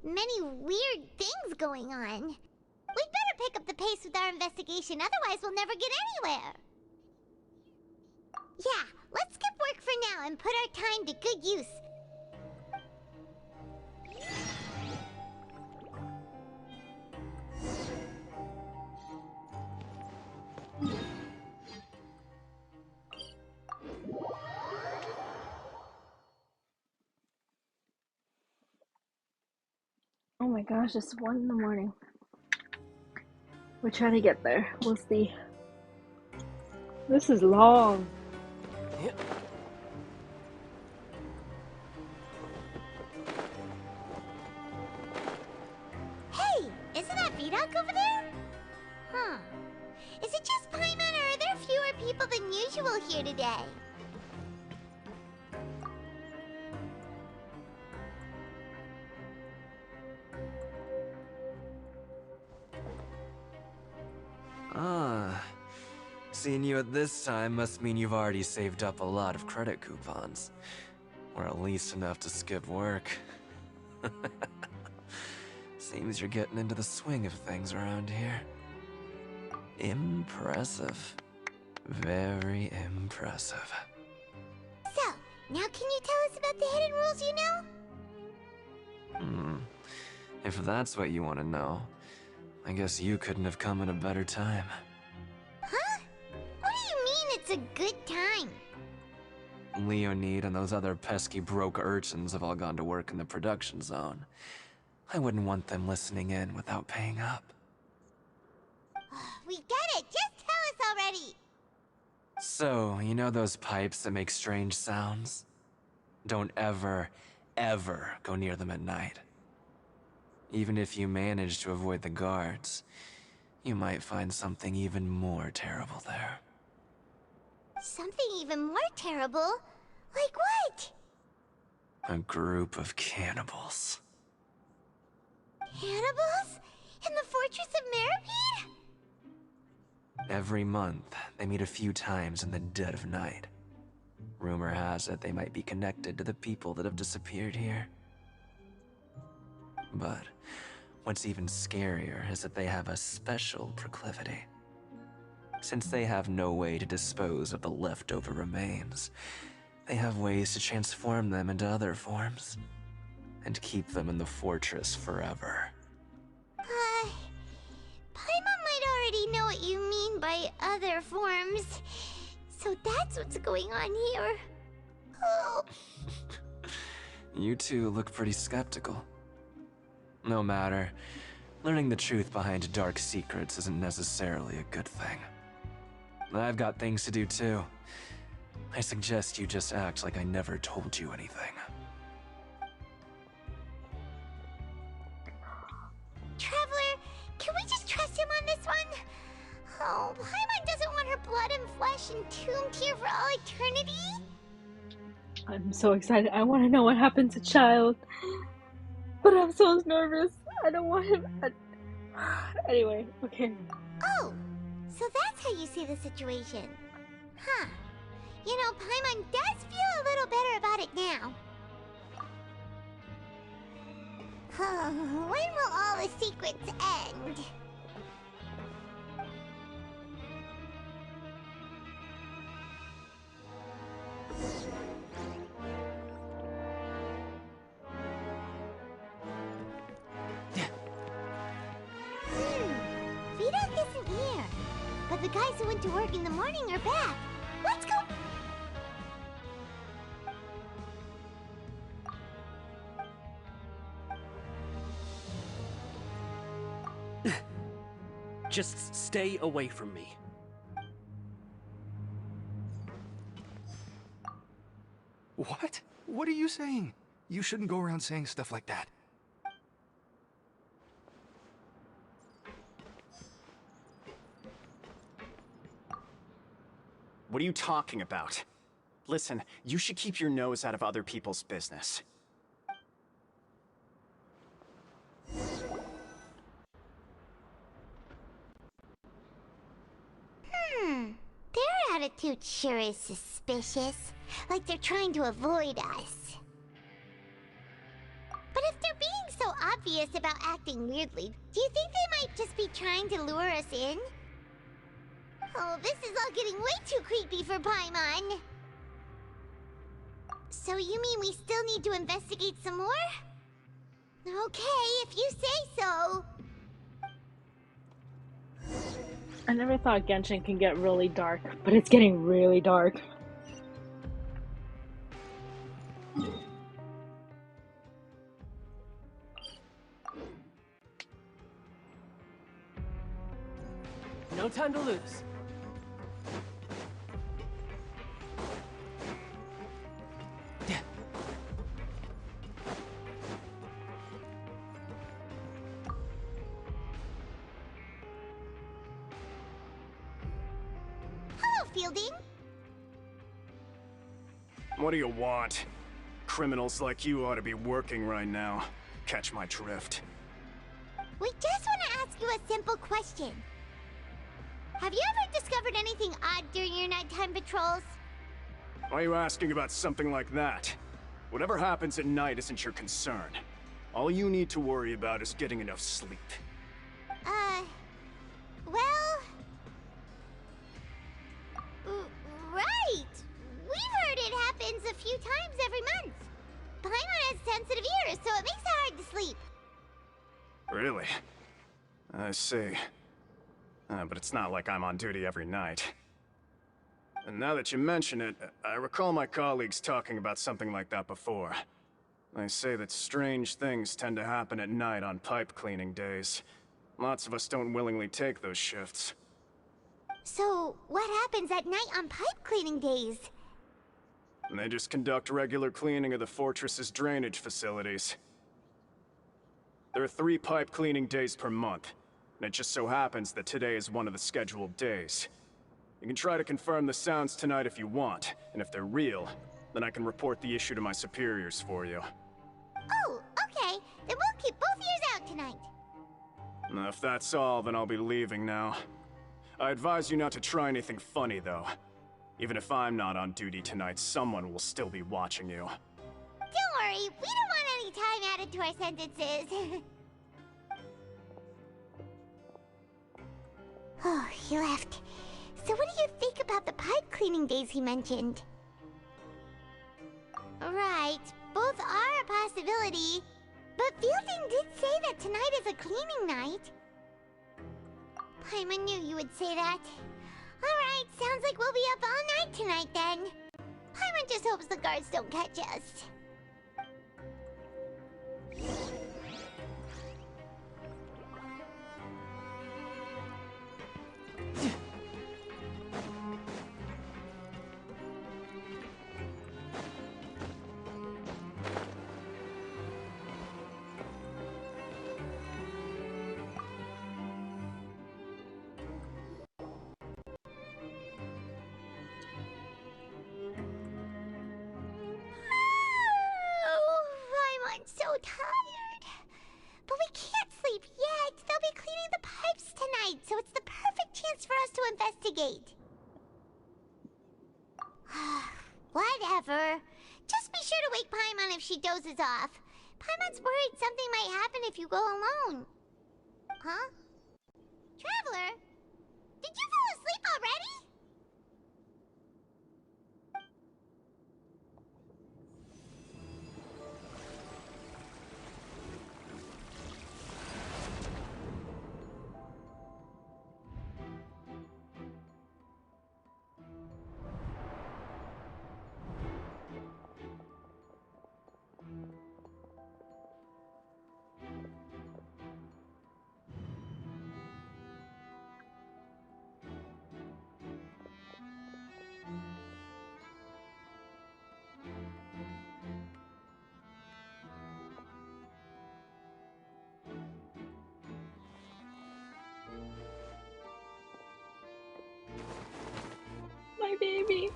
many weird things going on. We'd better pick up the pace with our investigation, otherwise we'll never get anywhere. Yeah, let's skip work for now and put our time to good use. Oh my gosh, it's 1 in the morning. We're trying to get there. We'll see. This is long. Hey, isn't that Vidoc over there? Huh. Is it just Paimon? unusual here today. Ah, seeing you at this time must mean you've already saved up a lot of credit coupons. Or at least enough to skip work. Seems you're getting into the swing of things around here. Impressive. Very impressive. So, now can you tell us about the hidden rules you know? If that's what you want to know, I guess you couldn't have come at a better time. Huh? What do you mean it's a good time? Leonid and those other pesky broke urchins have all gone to work in the production zone. I wouldn't want them listening in without paying up. We get it! Just tell us already! So, you know those pipes that make strange sounds? Don't ever, ever go near them at night. Even if you manage to avoid the guards, you might find something even more terrible there. Something even more terrible? Like what? A group of cannibals. Cannibals? In the Fortress of Meripede? Every month, they meet a few times in the dead of night. Rumor has it they might be connected to the people that have disappeared here. But what's even scarier is that they have a special proclivity. Since they have no way to dispose of the leftover remains, they have ways to transform them into other forms and keep them in the fortress forever. Paimon might already know what you mean by other forms. So that's what's going on here. Oh. You two look pretty skeptical. No matter, learning the truth behind dark secrets isn't necessarily a good thing. I've got things to do too. I suggest you just act like I never told you anything. Traveler, can we just trust him on this one? Oh, Paimon doesn't want her blood and flesh entombed here for all eternity? I'm so excited. I want to know what happened to Child. But I'm so nervous. I don't want him. Anyway, okay. Oh, so that's how you see the situation. Huh. You know, Paimon does feel a little better about it now. When will all the secrets end? Vidocq isn't here. But the guys who went to work in the morning are back. Let's go. Just stay away from me. What? What are you saying? You shouldn't go around saying stuff like that. What are you talking about? Listen, you should keep your nose out of other people's business. Their attitude sure is suspicious. Like they're trying to avoid us. But if they're being so obvious about acting weirdly, do you think they might just be trying to lure us in? Oh, this is all getting way too creepy for Paimon. So you mean we still need to investigate some more? Okay, if you say so. I never thought Genshin can get really dark, but it's getting really dark. No time to lose. Hello, Fielding. What do you want? Criminals like you ought to be working right now. Catch my drift. We just want to ask you a simple question. Have you ever discovered anything odd during your nighttime patrols? Why are you asking about something like that? Whatever happens at night isn't your concern. All you need to worry about is getting enough sleep. Well... right! We've heard it happens a few times every month. Paimon has sensitive ears, so it makes it hard to sleep. Really? I see. But it's not like I'm on duty every night. And now that you mention it, I recall my colleagues talking about something like that before. They say that strange things tend to happen at night on pipe cleaning days. Lots of us don't willingly take those shifts. So, what happens at night on pipe cleaning days? And they just conduct regular cleaning of the fortress's drainage facilities. There are 3 pipe cleaning days per month, and it just so happens that today is one of the scheduled days. You can try to confirm the sounds tonight if you want, and if they're real, then I can report the issue to my superiors for you. Oh, okay. Then we'll keep both ears out tonight. Now, if that's all, then I'll be leaving now. I advise you not to try anything funny, though. Even if I'm not on duty tonight, someone will still be watching you. Don't worry, we don't want any time added to our sentences. Oh, he left. So what do you think about the pipe cleaning days he mentioned? Right, both are a possibility. But Fielding did say that tonight is a cleaning night. Paimon knew you would say that. Alright, sounds like we'll be up all night tonight then. Paimon just hopes the guards don't catch us. I'm so tired. But we can't sleep yet. They'll be cleaning the pipes tonight, so it's the perfect chance for us to investigate. Whatever. Just be sure to wake Paimon if she dozes off. Paimon's worried something might happen if you go alone. Huh? Traveler? Did you fall asleep already? My baby.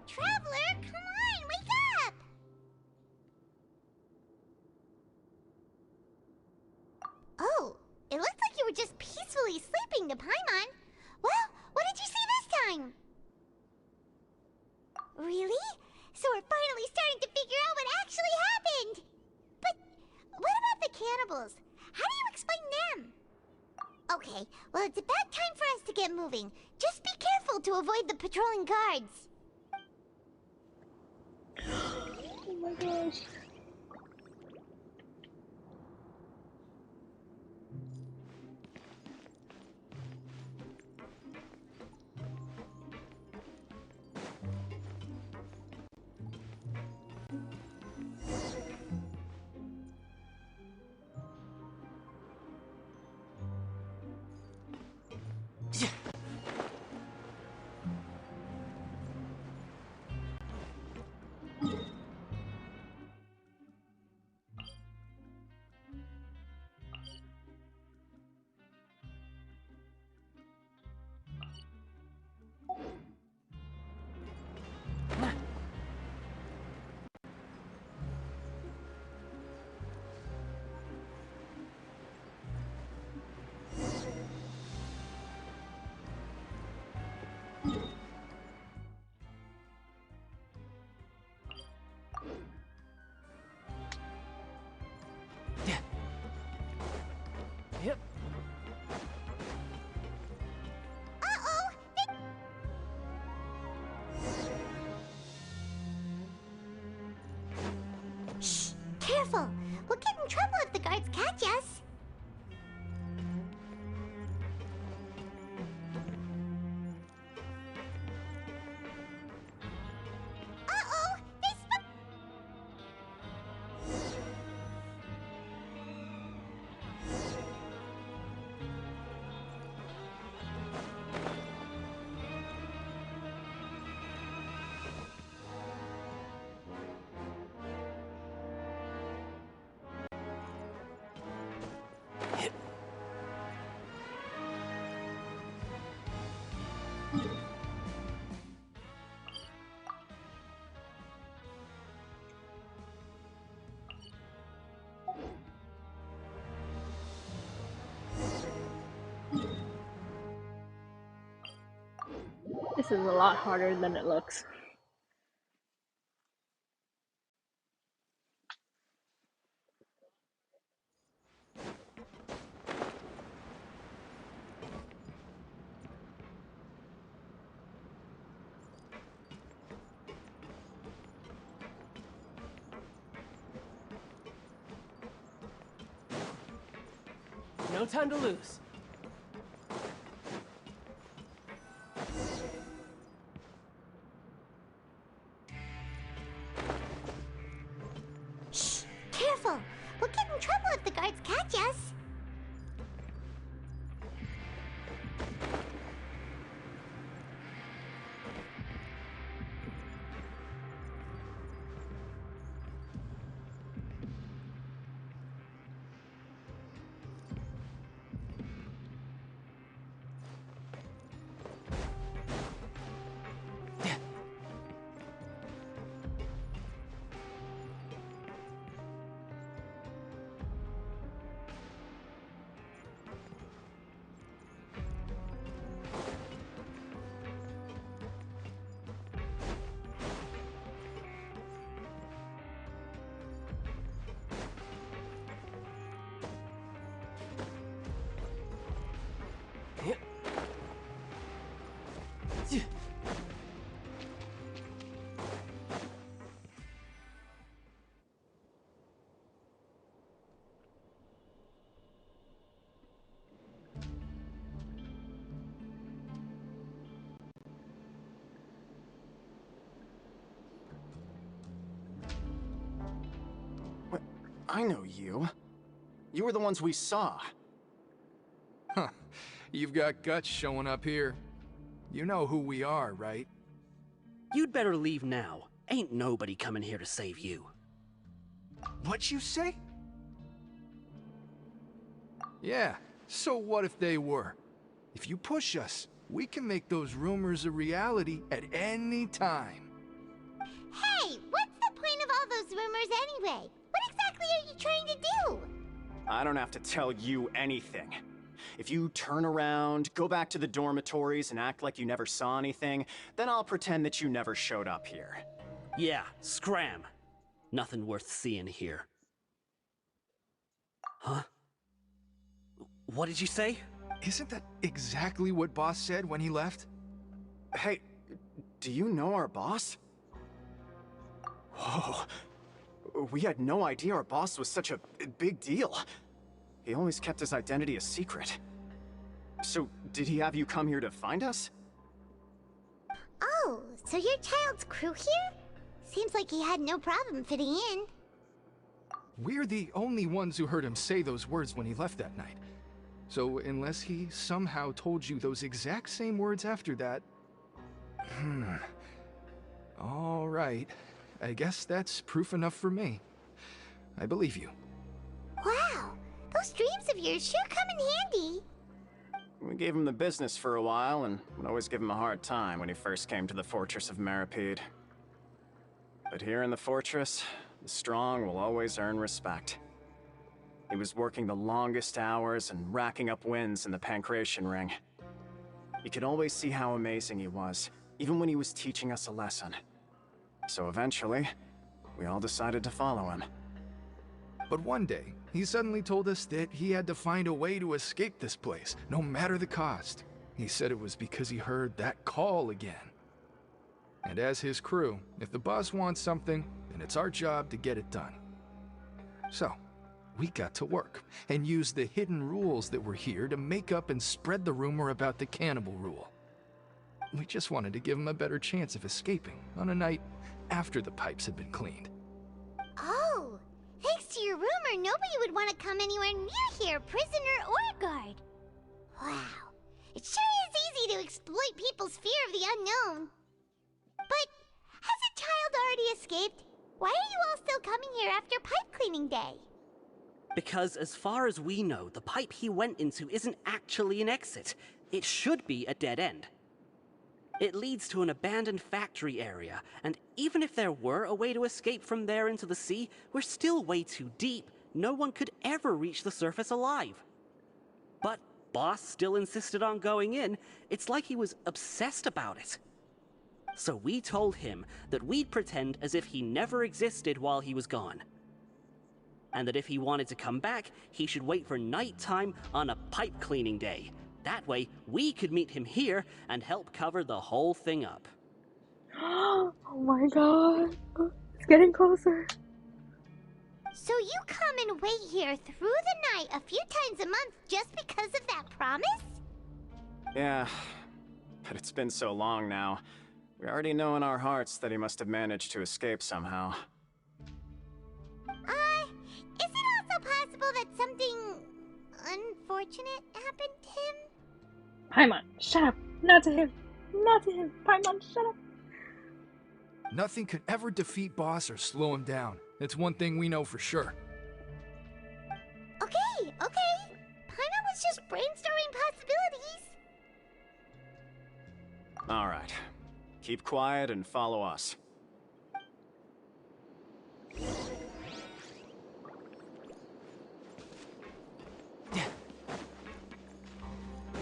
Traveler, come on, wake up! Oh, it looked like you were just peacefully sleeping to Paimon. Well, what did you see this time? Really? So we're finally starting to figure out what actually happened! But what about the cannibals? How do you explain them? Okay, well it's about time for us to get moving. Just be careful to avoid the patrolling guards. Oh my gosh. Yep. Shh! Careful! We'll get in trouble if the guards catch us. Uh-oh! This is a lot harder than it looks. No time to lose. Shh! Careful! We'll get in trouble if the guards catch us. I know you. You were the ones we saw. Huh. You've got guts showing up here. You know who we are, right? You'd better leave now. Ain't nobody coming here to save you. What'd you say? Yeah, so what if they were? If you push us, we can make those rumors a reality at any time. Hey, what's the point of all those rumors anyway? What exactly are you trying to do? I don't have to tell you anything. If you turn around, go back to the dormitories and act like you never saw anything, then I'll pretend that you never showed up here. Yeah, scram. Nothing worth seeing here. Huh? What did you say? Isn't that exactly what Boss said when he left? Hey, do you know our boss? Whoa. We had no idea our boss was such a big deal. He always kept his identity a secret. So, did he have you come here to find us? Oh, so your child's crew here? Seems like he had no problem fitting in. We're the only ones who heard him say those words when he left that night. So unless he somehow told you those exact same words after that... All right. I guess that's proof enough for me. I believe you. Wow, those dreams of yours sure come in handy. We gave him the business for a while and would always give him a hard time when he first came to the Fortress of Maripede. But here in the fortress, the strong will always earn respect. He was working the longest hours and racking up wins in the Pancration Ring. You could always see how amazing he was, even when he was teaching us a lesson. So eventually, we all decided to follow him. But one day, he suddenly told us that he had to find a way to escape this place, no matter the cost. He said it was because he heard that call again. And as his crew, if the boss wants something, then it's our job to get it done. So, we got to work, and used the hidden rules that were here to make up and spread the rumor about the cannibal rule. We just wanted to give him a better chance of escaping on a night after the pipes had been cleaned. Oh, thanks to your rumor, nobody would want to come anywhere near here, prisoner or guard. Wow, it sure is easy to exploit people's fear of the unknown. But has a child already escaped? Why are you all still coming here after pipe cleaning day? Because as far as we know, the pipe he went into isn't actually an exit. It should be a dead end. It leads to an abandoned factory area, and even if there were a way to escape from there into the sea, we're still way too deep. No one could ever reach the surface alive. But Boss still insisted on going in. It's like he was obsessed about it. So we told him that we'd pretend as if he never existed while he was gone. And that if he wanted to come back, he should wait for nighttime on a pipe cleaning day. That way, we could meet him here and help cover the whole thing up. Oh my god. It's getting closer. So you come and wait here through the night a few times a month just because of that promise? Yeah, but it's been so long now. We already know in our hearts that he must have managed to escape somehow. Is it also possible that something unfortunate happened to him? Paimon, shut up. Not to him. Not to him. Paimon, shut up. Nothing could ever defeat Boss or slow him down. That's one thing we know for sure. Okay. Paimon was just brainstorming possibilities. Alright. Keep quiet and follow us.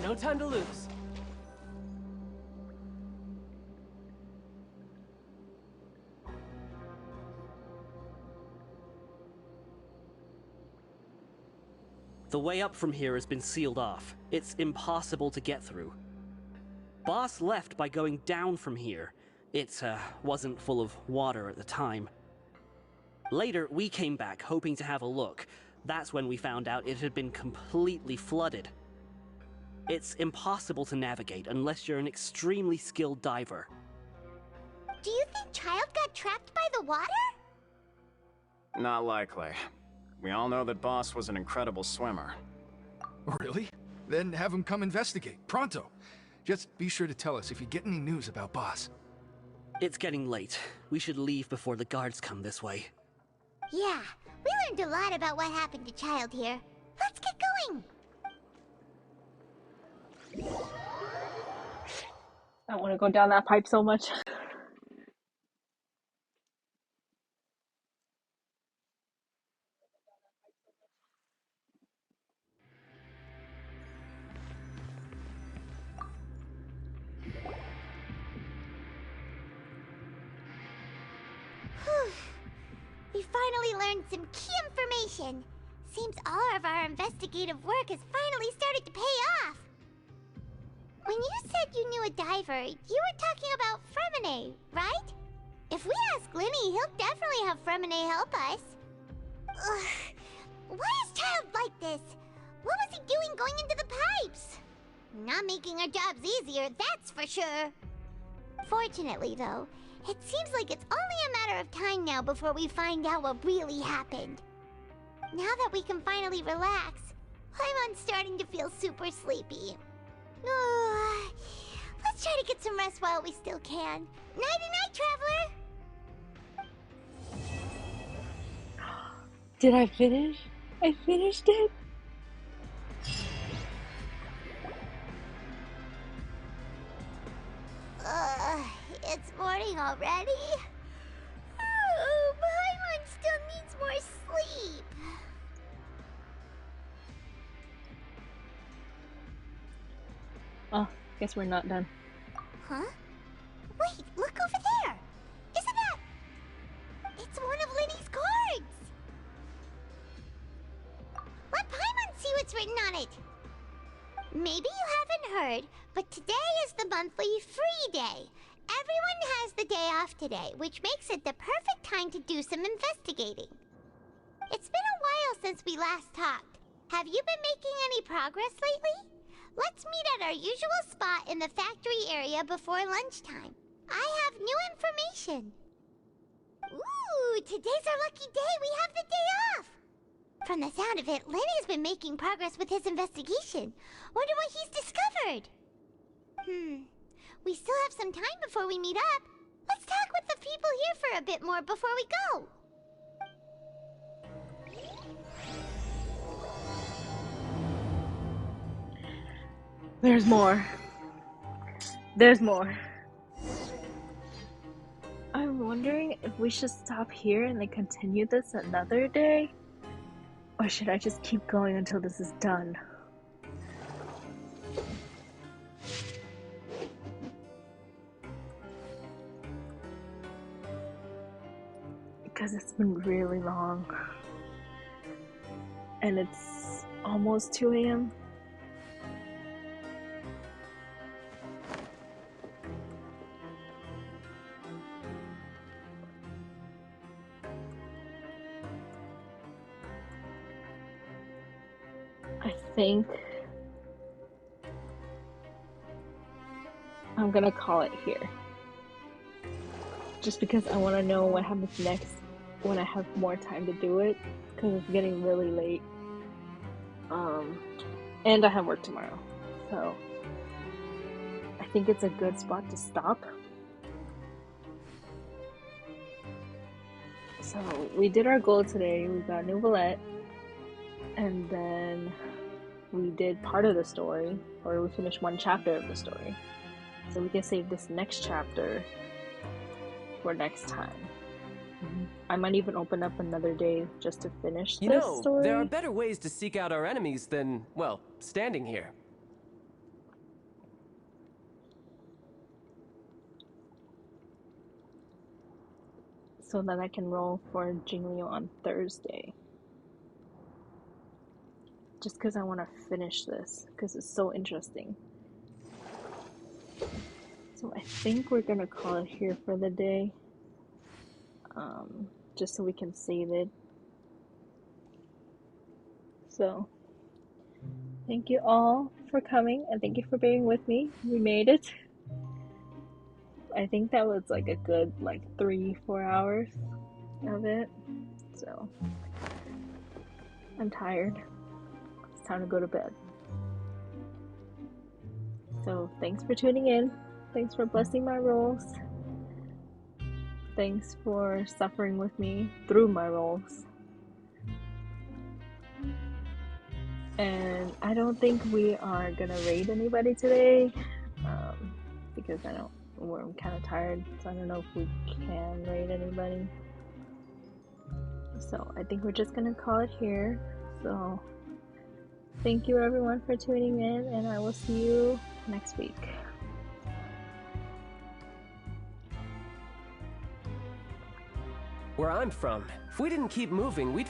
No time to lose. The way up from here has been sealed off. It's impossible to get through. Boss left by going down from here. It wasn't full of water at the time. Later, we came back hoping to have a look. That's when we found out it had been completely flooded. It's impossible to navigate unless you're an extremely skilled diver. Do you think Child got trapped by the water? Not likely. We all know that Boss was an incredible swimmer. Really? Then have him come investigate, pronto. Just be sure to tell us if you get any news about Boss. It's getting late. We should leave before the guards come this way. Yeah, we learned a lot about what happened to Child here. Let's get going! I want to go down that pipe so much. We finally learned some key information. Seems all of our investigative work has finally started to pay off. When you said you knew a diver, you were talking about Fremine, right? If we ask Linny, he'll definitely have Fremine help us. Ugh. Why is Child like this? What was he doing going into the pipes? Not making our jobs easier, that's for sure. Fortunately, though, it seems like it's only a matter of time now before we find out what really happened. Now that we can finally relax, I'm starting to feel super sleepy. Let's try to get some rest while we still can. Nighty-night, traveler! Did I finish? I finished it? It's morning already? Oh, Paimon still needs more sleep. Oh, guess we're not done. Huh? Wait, look over there! Isn't that... It's one of Linny's cards! what's written on it. Maybe you haven't heard, but today is the monthly free day. Everyone has the day off today, which makes it the perfect time to do some investigating. It's been a while since we last talked. Have you been making any progress lately? Let's meet at our usual spot in the factory area before lunchtime. I have new information. Ooh, today's our lucky day. We have the day off. From the sound of it, Lenny's been making progress with his investigation. Wonder what he's discovered. We still have some time before we meet up. Let's talk with the people here for a bit more before we go. There's more. There's more. I'm wondering if we should stop here and then continue this another day? Or should I just keep going until this is done? Because it's been really long. And it's almost 2 a.m. I think I'm gonna call it here. Just because I want to know what happens next when I have more time to do it, because it's getting really late. And I have work tomorrow, so I think it's a good spot to stop. So we did our goal today. We got New Valette, and then we did part of the story, or we finished one chapter of the story. So we can save this next chapter for next time. I might even open up another day just to finish this story. There are better ways to seek out our enemies than, well, standing here. So that I can roll for Jingliu on Thursday. Just because I want to finish this, because it's so interesting. So I think we're going to call it here for the day. Just so we can save it. So, thank you all for coming, and thank you for being with me. We made it. I think that was like a good 3-4 hours of it. So, I'm tired. It's time to go to bed. So, thanks for tuning in. Thanks for blessing my rolls. Thanks for suffering with me through my rolls. And I don't think we are gonna raid anybody today, because I'm kind of tired, so I don't know if we can raid anybody. So I think we're just gonna call it here. So thank you everyone for tuning in, and I will see you next week. Where I'm from, if we didn't keep moving, we'd